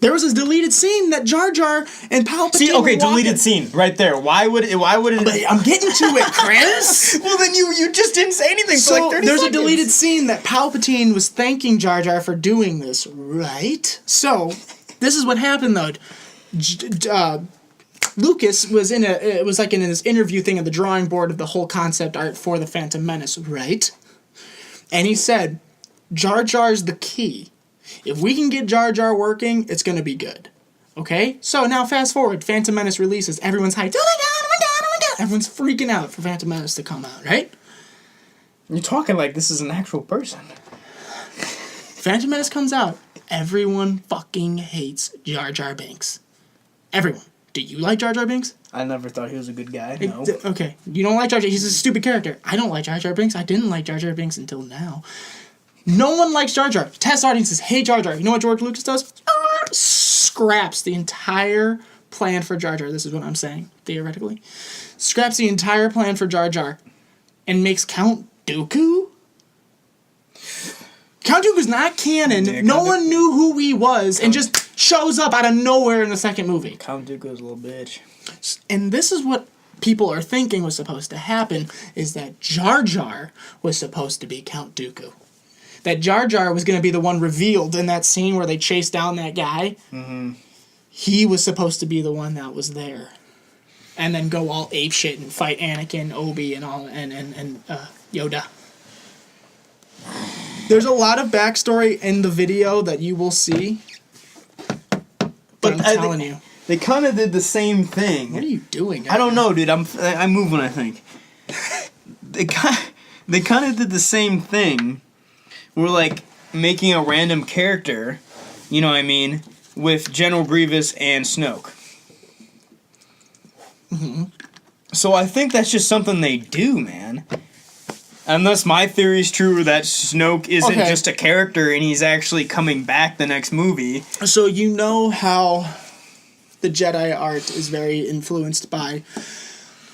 Speaker 3: There was a deleted scene that Jar Jar and Palpatine
Speaker 2: deleted scene right there. Why would it?
Speaker 3: I'm getting to it, Chris.
Speaker 2: Well, then you just didn't say anything for like 30
Speaker 3: there's
Speaker 2: seconds.
Speaker 3: A deleted scene that Palpatine was thanking Jar Jar for doing this, right? So, this is what happened though. Lucas was in this interview thing at the drawing board of the whole concept art for the Phantom Menace, right? And he said, Jar Jar's the key. If we can get Jar Jar working, it's going to be good. Okay? So now fast forward, Phantom Menace releases, everyone's hyped, oh my god, oh my god, oh my god. Everyone's freaking out for Phantom Menace to come out, right?
Speaker 2: You're talking like this is an actual person.
Speaker 3: Phantom Menace comes out, everyone fucking hates Jar Jar Binks. Everyone. Do you like Jar Jar Binks?
Speaker 2: I never thought he was a good guy, no.
Speaker 3: Okay, you don't like Jar Jar, he's a stupid character. I don't like Jar Jar Binks, I didn't like Jar Jar Binks until now. No one likes Jar Jar. Test audiences hate Jar Jar. You know what George Lucas does? Scraps the entire plan for Jar Jar. This is what I'm saying, theoretically. Scraps the entire plan for Jar Jar and makes Count Dooku? Count Dooku's not canon.
Speaker 2: Yeah,
Speaker 3: no one knew who he was and just shows up out of nowhere in the second movie.
Speaker 2: Count Dooku's a little bitch.
Speaker 3: And this is what people are thinking was supposed to happen, is that Jar Jar was supposed to be Count Dooku. That Jar Jar was going to be the one revealed in that scene where they chased down that guy. Mm-hmm. He was supposed to be the one that was there. And then go all apeshit and fight Anakin, Obi, and all, and Yoda. There's a lot of backstory in the video that you will see. But I'm telling you.
Speaker 2: They kind of did the same thing.
Speaker 3: What are you doing?
Speaker 2: I don't know, dude. I move when I think. They kind of did the same thing. We're like making a random character, you know what I mean, with General Grievous and Snoke. Mm-hmm. So I think that's just something they do, man. Unless my theory is true that Snoke isn't just a character and he's actually coming back the next movie.
Speaker 3: So you know how the Jedi art is very influenced by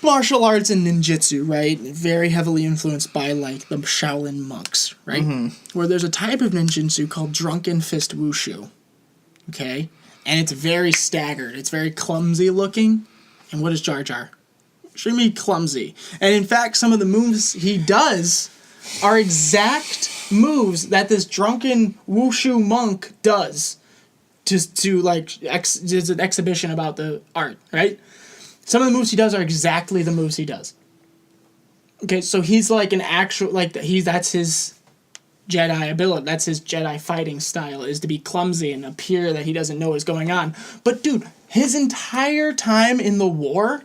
Speaker 3: martial arts and ninjutsu, right? Very heavily influenced by, like, the Shaolin monks, right? Mm-hmm. Where there's a type of ninjutsu called Drunken Fist Wushu, okay? And it's very staggered. It's very clumsy looking. And what is Jar Jar? Extremely clumsy. And in fact, some of the moves he does are exact moves that this Drunken Wushu monk does to like, there's an exhibition about the art, right? Some of the moves he does are exactly the moves he does. Okay, so he's like an actual, like, that's his Jedi ability. That's his Jedi fighting style, is to be clumsy and appear that he doesn't know what's going on. But dude, his entire time in the war,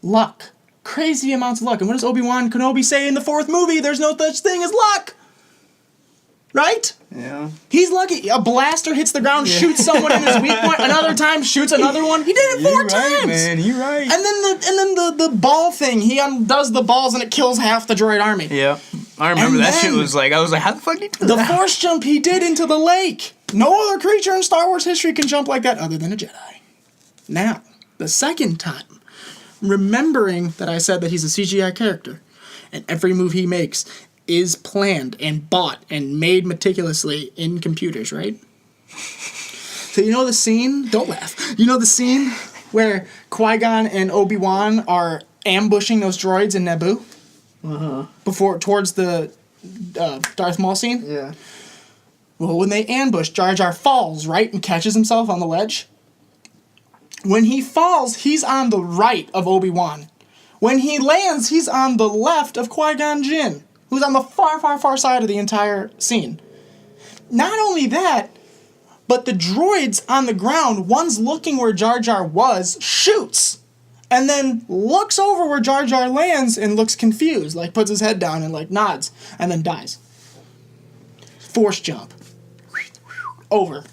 Speaker 3: luck. Crazy amounts of luck. And what does Obi-Wan Kenobi say in the fourth movie? There's no such thing as luck! Right?
Speaker 2: Yeah.
Speaker 3: He's lucky. A blaster hits the ground, shoots someone in his weak point. Another time, shoots another one. He did it four times.
Speaker 2: Man, you're right.
Speaker 3: And then the ball thing. He undoes the balls and it kills half the droid army.
Speaker 2: Yeah. I remember
Speaker 3: And
Speaker 2: that shit
Speaker 3: then-
Speaker 2: was like, I was like, how the fuck did he do
Speaker 3: The
Speaker 2: that?
Speaker 3: force jump he did into the lake. No other creature in Star Wars history can jump like that other than a Jedi. Now, the second time, remembering that I said that he's a CGI character, and every move he makes is planned and bought and made meticulously in computers, right? So you know the scene? Don't laugh. You know the scene where Qui-Gon and Obi-Wan are ambushing those droids in Naboo? Towards the Darth Maul scene?
Speaker 2: Yeah.
Speaker 3: Well, when they ambush, Jar Jar falls, right, and catches himself on the ledge. When he falls, he's on the right of Obi-Wan. When he lands, he's on the left of Qui-Gon Jinn, who's on the far, far, far side of the entire scene. Not only that, but the droids on the ground, one's looking where Jar Jar was, shoots, and then looks over where Jar Jar lands and looks confused, like puts his head down and like nods, and then dies. Force jump. Over.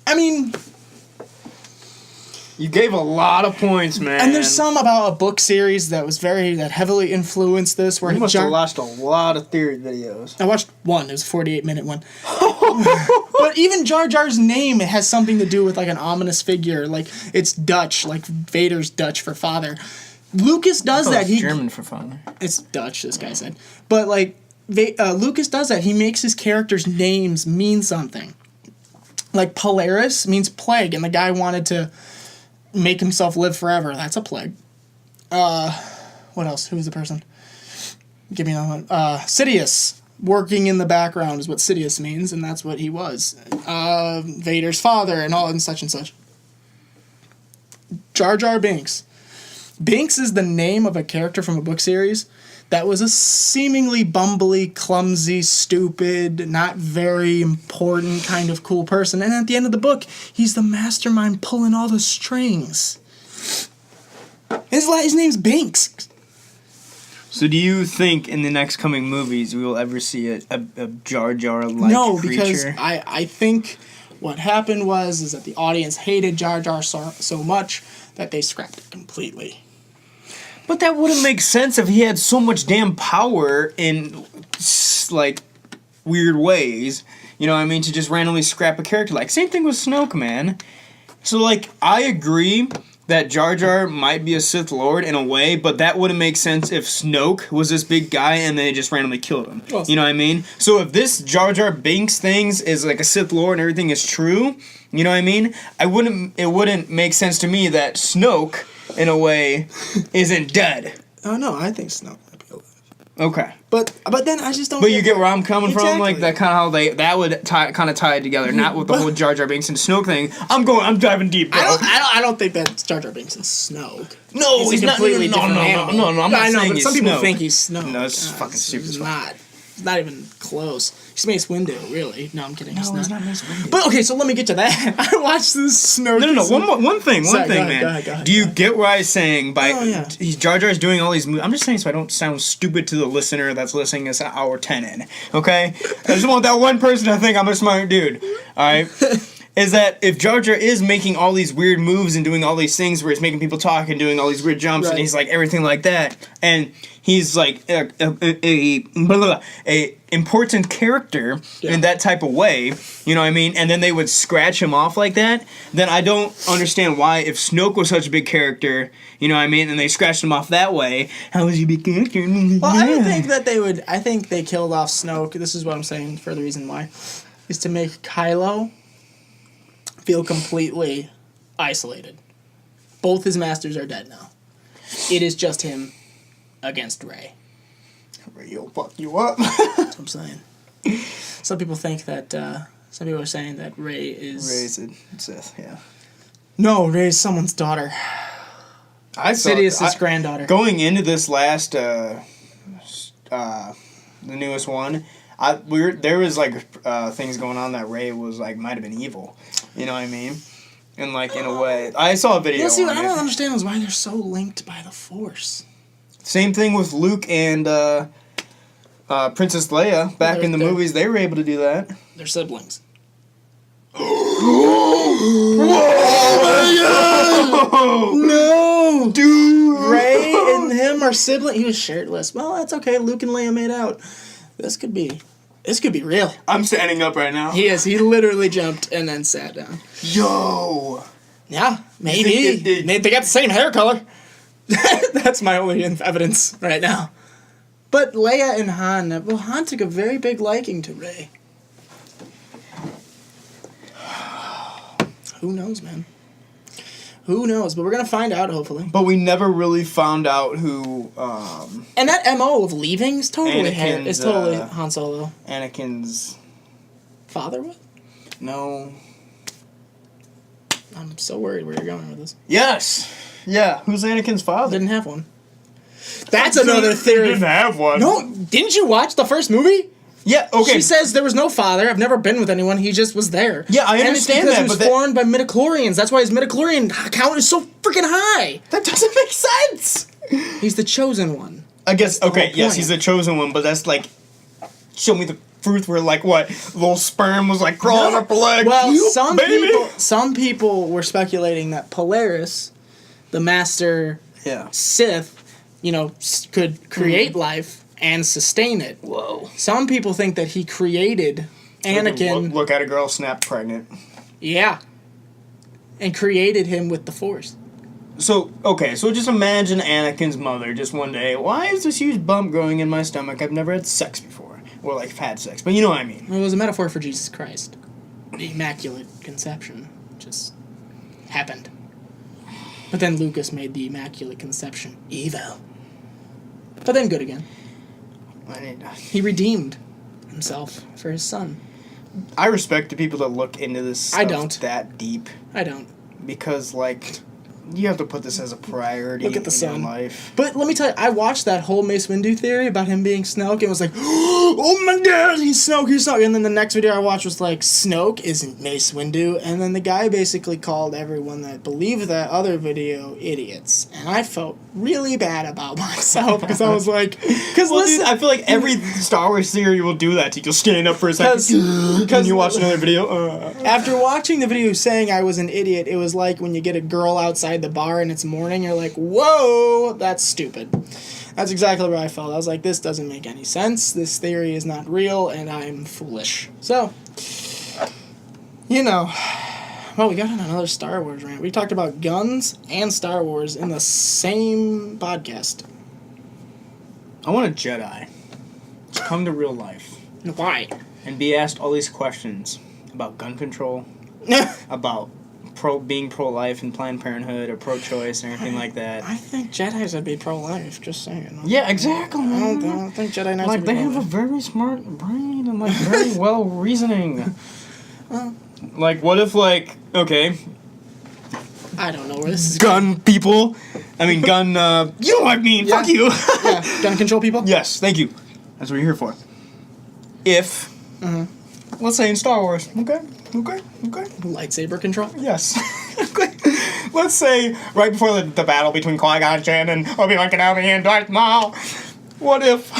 Speaker 3: I mean,
Speaker 2: You gave a lot of points, man.
Speaker 3: and there's some about a book series that heavily influenced this. Where
Speaker 2: You must
Speaker 3: Jar-
Speaker 2: have watched a lot of theory videos.
Speaker 3: I watched one. It was a 48-minute one. But even Jar Jar's name has something to do with like an ominous figure. Like it's Dutch, like Vader's Dutch for father. Lucas does that. He
Speaker 2: German for fun.
Speaker 3: It's Dutch. This guy said, but like Lucas does that. He makes his characters' names mean something. Like Polaris means plague, and the guy wanted to make himself live forever. That's a plague. What else? Who's the person? Give me another one. Sidious. Working in the background is what Sidious means, and that's what he was. Vader's father and all and such and such. Jar Jar Binks. Binks is the name of a character from a book series that was a seemingly bumbly, clumsy, stupid, not very important kind of cool person. And at the end of the book, he's the mastermind pulling all the strings. His name's Binks.
Speaker 2: So do you think in the next coming movies we will ever see a Jar Jar-like
Speaker 3: No,
Speaker 2: creature?
Speaker 3: because I think what happened is that the audience hated Jar Jar so much that they scrapped it completely.
Speaker 2: But that wouldn't make sense if he had so much damn power in, like, weird ways. You know what I mean? To just randomly scrap a character. Like, same thing with Snoke, man. So, like, I agree that Jar Jar might be a Sith Lord in a way, but that wouldn't make sense if Snoke was this big guy and they just randomly killed him.
Speaker 3: Well,
Speaker 2: You know what I mean? So if this Jar Jar Binks things is like a Sith Lord and everything is true, you know what I mean? It wouldn't make sense to me that Snoke, in a way, isn't dead.
Speaker 3: Oh no, I think Snoke might be alive.
Speaker 2: Okay.
Speaker 3: But then I just don't.
Speaker 2: But you get where I'm coming from, like
Speaker 3: Exactly.
Speaker 2: that kind of how that would kind of tie it together, not with the whole Jar Jar Binks and Snoke thing. I'm diving deep, bro.
Speaker 3: I don't think that's Jar Jar Binks is Snoke.
Speaker 2: No,
Speaker 3: He's
Speaker 2: he's
Speaker 3: a
Speaker 2: not.
Speaker 3: completely
Speaker 2: No,
Speaker 3: different
Speaker 2: no,
Speaker 3: animal.
Speaker 2: no. I'm not
Speaker 3: I know,
Speaker 2: saying
Speaker 3: but
Speaker 2: he's
Speaker 3: some people
Speaker 2: Snoke.
Speaker 3: think he's Snoke.
Speaker 2: No, it's fucking
Speaker 3: it's
Speaker 2: stupid as fuck.
Speaker 3: not. It's not even close. He's Mace Windu, really. No, I'm kidding.
Speaker 2: No,
Speaker 3: he's
Speaker 2: he's
Speaker 3: not.
Speaker 2: not Mace Windu.
Speaker 3: But okay, so let me get to that. I watched this Snoke.
Speaker 2: No. One thing,
Speaker 3: Sorry,
Speaker 2: man.
Speaker 3: go ahead,
Speaker 2: Do you get what I was saying by
Speaker 3: Oh, yeah.
Speaker 2: Jar Jar's doing all these moves? I'm just saying so I don't sound stupid to the listener that's listening us at hour 10 in. Okay, I just want that one person to think I'm a smart dude. All right. Is that if Jar Jar is making all these weird moves and doing all these things where he's making people talk and doing all these weird jumps and
Speaker 3: Right.
Speaker 2: he's like everything like that, and he's like a important character in that type of way, you know what I mean? And then they would scratch him off like that, then I don't understand why, if Snoke was such a big character, you know what I mean, and they scratched him off that way, how was he a big character?
Speaker 3: Well, I don't think that they would. I think they killed off Snoke. This is what I'm saying for the reason why, is to make Kylo feel completely isolated. Both his masters are dead now. It is just him against Rey.
Speaker 2: He'll fuck you up.
Speaker 3: That's what I'm saying. Some people think that. Some people are saying that Rey is.
Speaker 2: Raised Sith, yeah.
Speaker 3: No, Rey's someone's daughter.
Speaker 2: I
Speaker 3: Sidious's granddaughter.
Speaker 2: Going into this last, the newest one, there was like things going on that Rey was like might have been evil, you know what I mean? And like in a way, I saw a video.
Speaker 3: Yeah, see,
Speaker 2: on
Speaker 3: what I
Speaker 2: it.
Speaker 3: don't understand is why they're so linked by the Force.
Speaker 2: Same thing with Luke and Princess Leia, back in the
Speaker 3: They're-
Speaker 2: movies, they were able to do that.
Speaker 3: They're siblings. No,
Speaker 2: Dude!
Speaker 3: Ray and him are siblings. He was shirtless. Well, that's okay. Luke and Leia made out. This could be real.
Speaker 2: I'm standing up right now.
Speaker 3: He is. He literally jumped and then sat down.
Speaker 2: Yo!
Speaker 3: Yeah, maybe. They got the same hair color. That's my only evidence right now. But Leia and Han, well, Han took a very big liking to Rey. Who knows, man? Who knows? But we're gonna find out, hopefully.
Speaker 2: But we never really found out who
Speaker 3: And that MO of leaving is totally
Speaker 2: Anakin's,
Speaker 3: Han Solo.
Speaker 2: Anakin's...
Speaker 3: Father was?
Speaker 2: No...
Speaker 3: I'm so worried where you're going with this.
Speaker 2: Yes! Yeah, who's Anakin's father?
Speaker 3: Didn't have one. That's another theory.
Speaker 2: Didn't have one.
Speaker 3: No, didn't you watch the first movie?
Speaker 2: Yeah, okay.
Speaker 3: She says there was no father. I've never been with anyone. He just was there.
Speaker 2: Yeah, I understand
Speaker 3: and it's because
Speaker 2: that,
Speaker 3: he was
Speaker 2: but that-
Speaker 3: formed by midichlorians. That's why his midichlorian count is so freaking high.
Speaker 2: That doesn't make sense!
Speaker 3: He's the chosen one.
Speaker 2: I guess, okay,
Speaker 3: whole
Speaker 2: yes,
Speaker 3: point.
Speaker 2: he's the chosen one, but that's like... Show me the proof where, like, what? Little sperm was, like, crawling up her leg.
Speaker 3: Well,
Speaker 2: You,
Speaker 3: some people were speculating that Polaris, the master
Speaker 2: Yeah.
Speaker 3: Sith, could create life and sustain it.
Speaker 2: Whoa.
Speaker 3: Some people think that he created Anakin.
Speaker 2: Look at a girl snap pregnant.
Speaker 3: Yeah. And created him with the Force.
Speaker 2: So, okay, so just imagine Anakin's mother just one day, why is this huge bump growing in my stomach? I've never had sex before. Or, like, had sex, but you know what I mean.
Speaker 3: It was a metaphor for Jesus Christ. The Immaculate Conception just happened. But then Lucas made the Immaculate Conception evil. But then good again. He redeemed himself for his son.
Speaker 2: I respect the people that look into this stuff
Speaker 3: I don't.
Speaker 2: that deep.
Speaker 3: I don't.
Speaker 2: Because, like, you have to put this as a priority
Speaker 3: Look at the
Speaker 2: in
Speaker 3: sun.
Speaker 2: your life.
Speaker 3: But let me tell you, I watched that whole Mace Windu theory about him being Snoke and was like, oh my god, he's Snoke. And then the next video I watched was like, Snoke isn't Mace Windu. And then the guy basically called everyone that believed that other video idiots. And I felt really bad about myself because I was like, because
Speaker 2: Well,
Speaker 3: listen,
Speaker 2: dude, I feel like every Star Wars theory will do that to you. You'll stand up for a second. Can you watch another video?
Speaker 3: after watching the video saying I was an idiot, it was like when you get a girl outside the bar and it's morning, you're like, whoa, that's stupid. That's exactly where I felt. I was like, this doesn't make any sense. This theory is not real, and I'm foolish. So, well, we got on another Star Wars rant. We talked about guns and Star Wars in the same podcast.
Speaker 2: I want a Jedi to come to real life
Speaker 3: Why?
Speaker 2: and be asked all these questions about gun control, about being pro-life and Planned Parenthood or pro-choice or anything like that.
Speaker 3: I think Jedis would be pro-life, just saying.
Speaker 2: Yeah, exactly.
Speaker 3: I don't think Jedi Knights
Speaker 2: Like,
Speaker 3: would be
Speaker 2: they have a
Speaker 3: pro-life.
Speaker 2: very smart brain and, like, very well reasoning. Like, what if, like, okay,
Speaker 3: I don't know where this is
Speaker 2: gun people, you know what I mean,
Speaker 3: Yeah.
Speaker 2: fuck you.
Speaker 3: Yeah, gun control people?
Speaker 2: Yes, thank you. That's what you're here for. If, let's say in Star Wars, okay,
Speaker 3: Lightsaber control?
Speaker 2: yes. Okay. Let's say right before the battle between Qui-Gon Jinn and Obi-Wan Kenobi and Darth Maul, what if,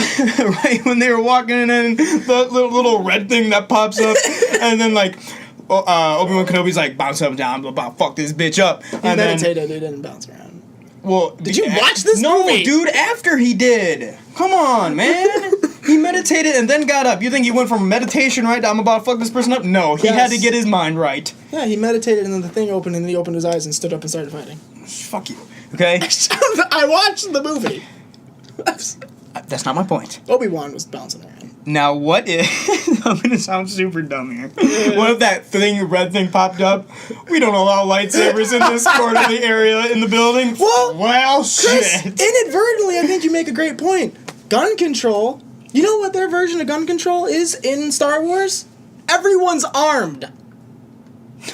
Speaker 2: right when they were walking in and the little red thing that pops up, and then like, Obi-Wan Kenobi's like, bounce up, down, blah, blah, fuck this bitch up.
Speaker 3: He
Speaker 2: And then,
Speaker 3: meditated, he didn't bounce around.
Speaker 2: well,
Speaker 3: Did you watch this
Speaker 2: no,
Speaker 3: movie?
Speaker 2: dude, after he did. Come on, man. He meditated and then got up. You think he went from meditation, right, to I'm about to fuck this person up? No, he had to
Speaker 3: Yes.
Speaker 2: get his mind right.
Speaker 3: Yeah, he meditated and then the thing opened and then he opened his eyes and stood up and started fighting.
Speaker 2: Fuck you. Okay?
Speaker 3: I watched the movie.
Speaker 2: That's not my point.
Speaker 3: Obi-Wan was bouncing around.
Speaker 2: Now, what if... I'm gonna sound super dumb here. What if that red thing popped up? We don't allow lightsabers in this quarterly area in the building. Well,
Speaker 3: Chris,
Speaker 2: shit.
Speaker 3: inadvertently, I think you make a great point. Gun control. You know what their version of gun control is in Star Wars? Everyone's armed.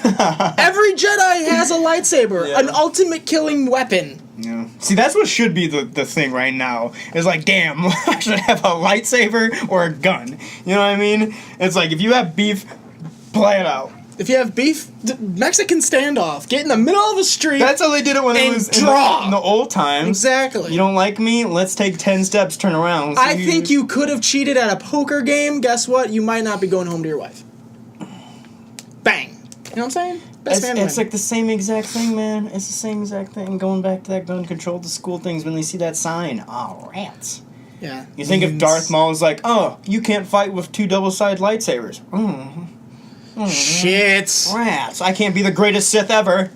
Speaker 3: Every Jedi has a lightsaber,
Speaker 2: Yeah.
Speaker 3: an ultimate killing weapon.
Speaker 2: Yeah. See, that's what should be the thing right now. Is like, damn, I should have a lightsaber or a gun. You know what I mean? It's like, if you have beef, play it out.
Speaker 3: If you have beef, Mexican standoff. Get in the middle of a street.
Speaker 2: That's how they did it when it
Speaker 3: And
Speaker 2: was
Speaker 3: draw.
Speaker 2: in the old times.
Speaker 3: Exactly.
Speaker 2: You don't like me? Let's take 10 steps, turn around.
Speaker 3: I think you could have cheated at a poker game. Guess what? You might not be going home to your wife. Bang. You know what I'm saying? Best man
Speaker 2: It's
Speaker 3: win.
Speaker 2: like the same exact thing, man. It's the same exact thing. Going back to that gun control the school things when they see that sign. Oh, rats.
Speaker 3: Yeah.
Speaker 2: You think if Darth Maul's like, oh, you can't fight with 2 double-sided lightsabers.
Speaker 3: Shit.
Speaker 2: Rats. I can't be the greatest Sith ever.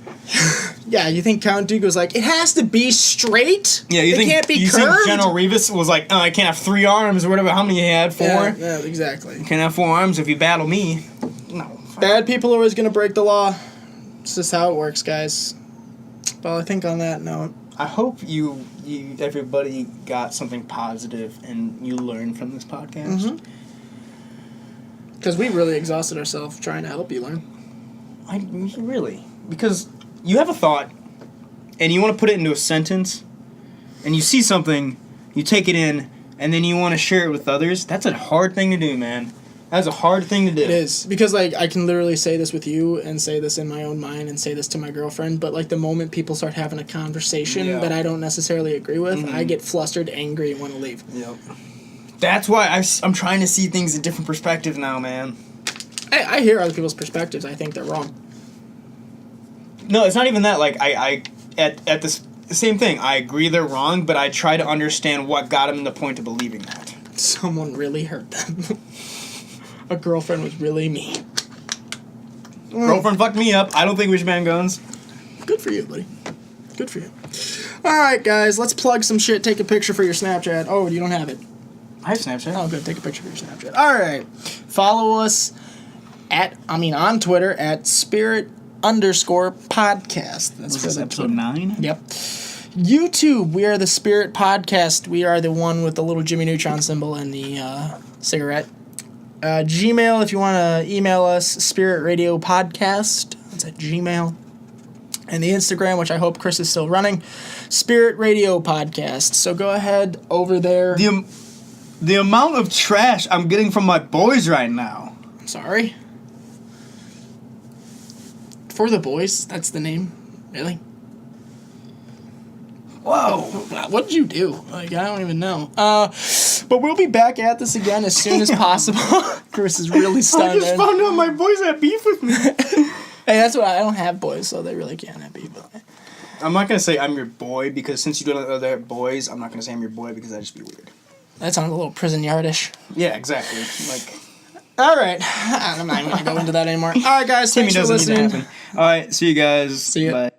Speaker 3: Yeah, you think Count Dooku's like, it has to be straight?
Speaker 2: Yeah, you
Speaker 3: it
Speaker 2: think
Speaker 3: can't be
Speaker 2: you
Speaker 3: curved?
Speaker 2: think General Revis was like, oh, I can't have 3 arms or whatever. How many he had? 4?
Speaker 3: Yeah, exactly.
Speaker 2: Can't have 4 arms if you battle me. No.
Speaker 3: Bad people are always going to break the law. It's just how it works, guys. Well, I think on that note,
Speaker 2: I hope you everybody got something positive and you learned from this podcast.
Speaker 3: because we really exhausted ourselves trying to help you learn.
Speaker 2: Really, because you have a thought and you want to put it into a sentence and you see something, you take it in, and then you want to share it with others. That's a hard thing to do, man. That's a hard thing to do.
Speaker 3: It is, because like I can literally say this with you and say this in my own mind and say this to my girlfriend, but like the moment people start having a conversation
Speaker 2: Yeah.
Speaker 3: that I don't necessarily agree with, I get flustered, angry, and want to leave.
Speaker 2: Yep. That's why I'm trying to see things in different perspectives now, man.
Speaker 3: I hear other people's perspectives. I think they're wrong.
Speaker 2: No, it's not even that. Like at this same thing. I agree they're wrong, but I try to understand what got them to the point of believing that.
Speaker 3: Someone really hurt them. A girlfriend was really mean.
Speaker 2: Girlfriend fucked me up. I don't think we should ban guns.
Speaker 3: Good for you, buddy. Good for you. All right, guys, let's plug some shit. Take a picture for your Snapchat. Oh, you don't have it.
Speaker 2: I have Snapchat.
Speaker 3: Oh, good. Take a picture for your Snapchat. All right. Follow us on Twitter at Spirit_podcast. That's for the
Speaker 2: episode 9?
Speaker 3: Yep. YouTube, we are the Spirit Podcast. We are the one with the little Jimmy Neutron symbol and the cigarette. Gmail, if you want to email us, Spirit Radio Podcast. That's at Gmail. And the Instagram, which I hope Chris is still running, Spirit Radio Podcast. So go ahead over there.
Speaker 2: The amount of trash I'm getting from my boys right now.
Speaker 3: Sorry. For the Boys, that's the name. Really?
Speaker 2: Whoa.
Speaker 3: What did you do? Like, I don't even know. But we'll be back at this again as soon as possible. Chris is really
Speaker 2: I
Speaker 3: stunned.
Speaker 2: just found out my boys had beef with me.
Speaker 3: Hey, that's what I don't have boys, so they really can't have beef with me.
Speaker 2: I'm not going to say I'm your boy because since you don't know they're boys, I'm not going to say I'm your boy because that'd just be weird.
Speaker 3: That sounds a little prison yardish.
Speaker 2: Yeah, exactly. Like,
Speaker 3: All right. I'm not even going to go into that anymore. All right, guys.
Speaker 2: Timmy
Speaker 3: Thanks for
Speaker 2: doesn't need to
Speaker 3: listening.
Speaker 2: happen. All right, see you guys.
Speaker 3: See ya.
Speaker 2: Bye.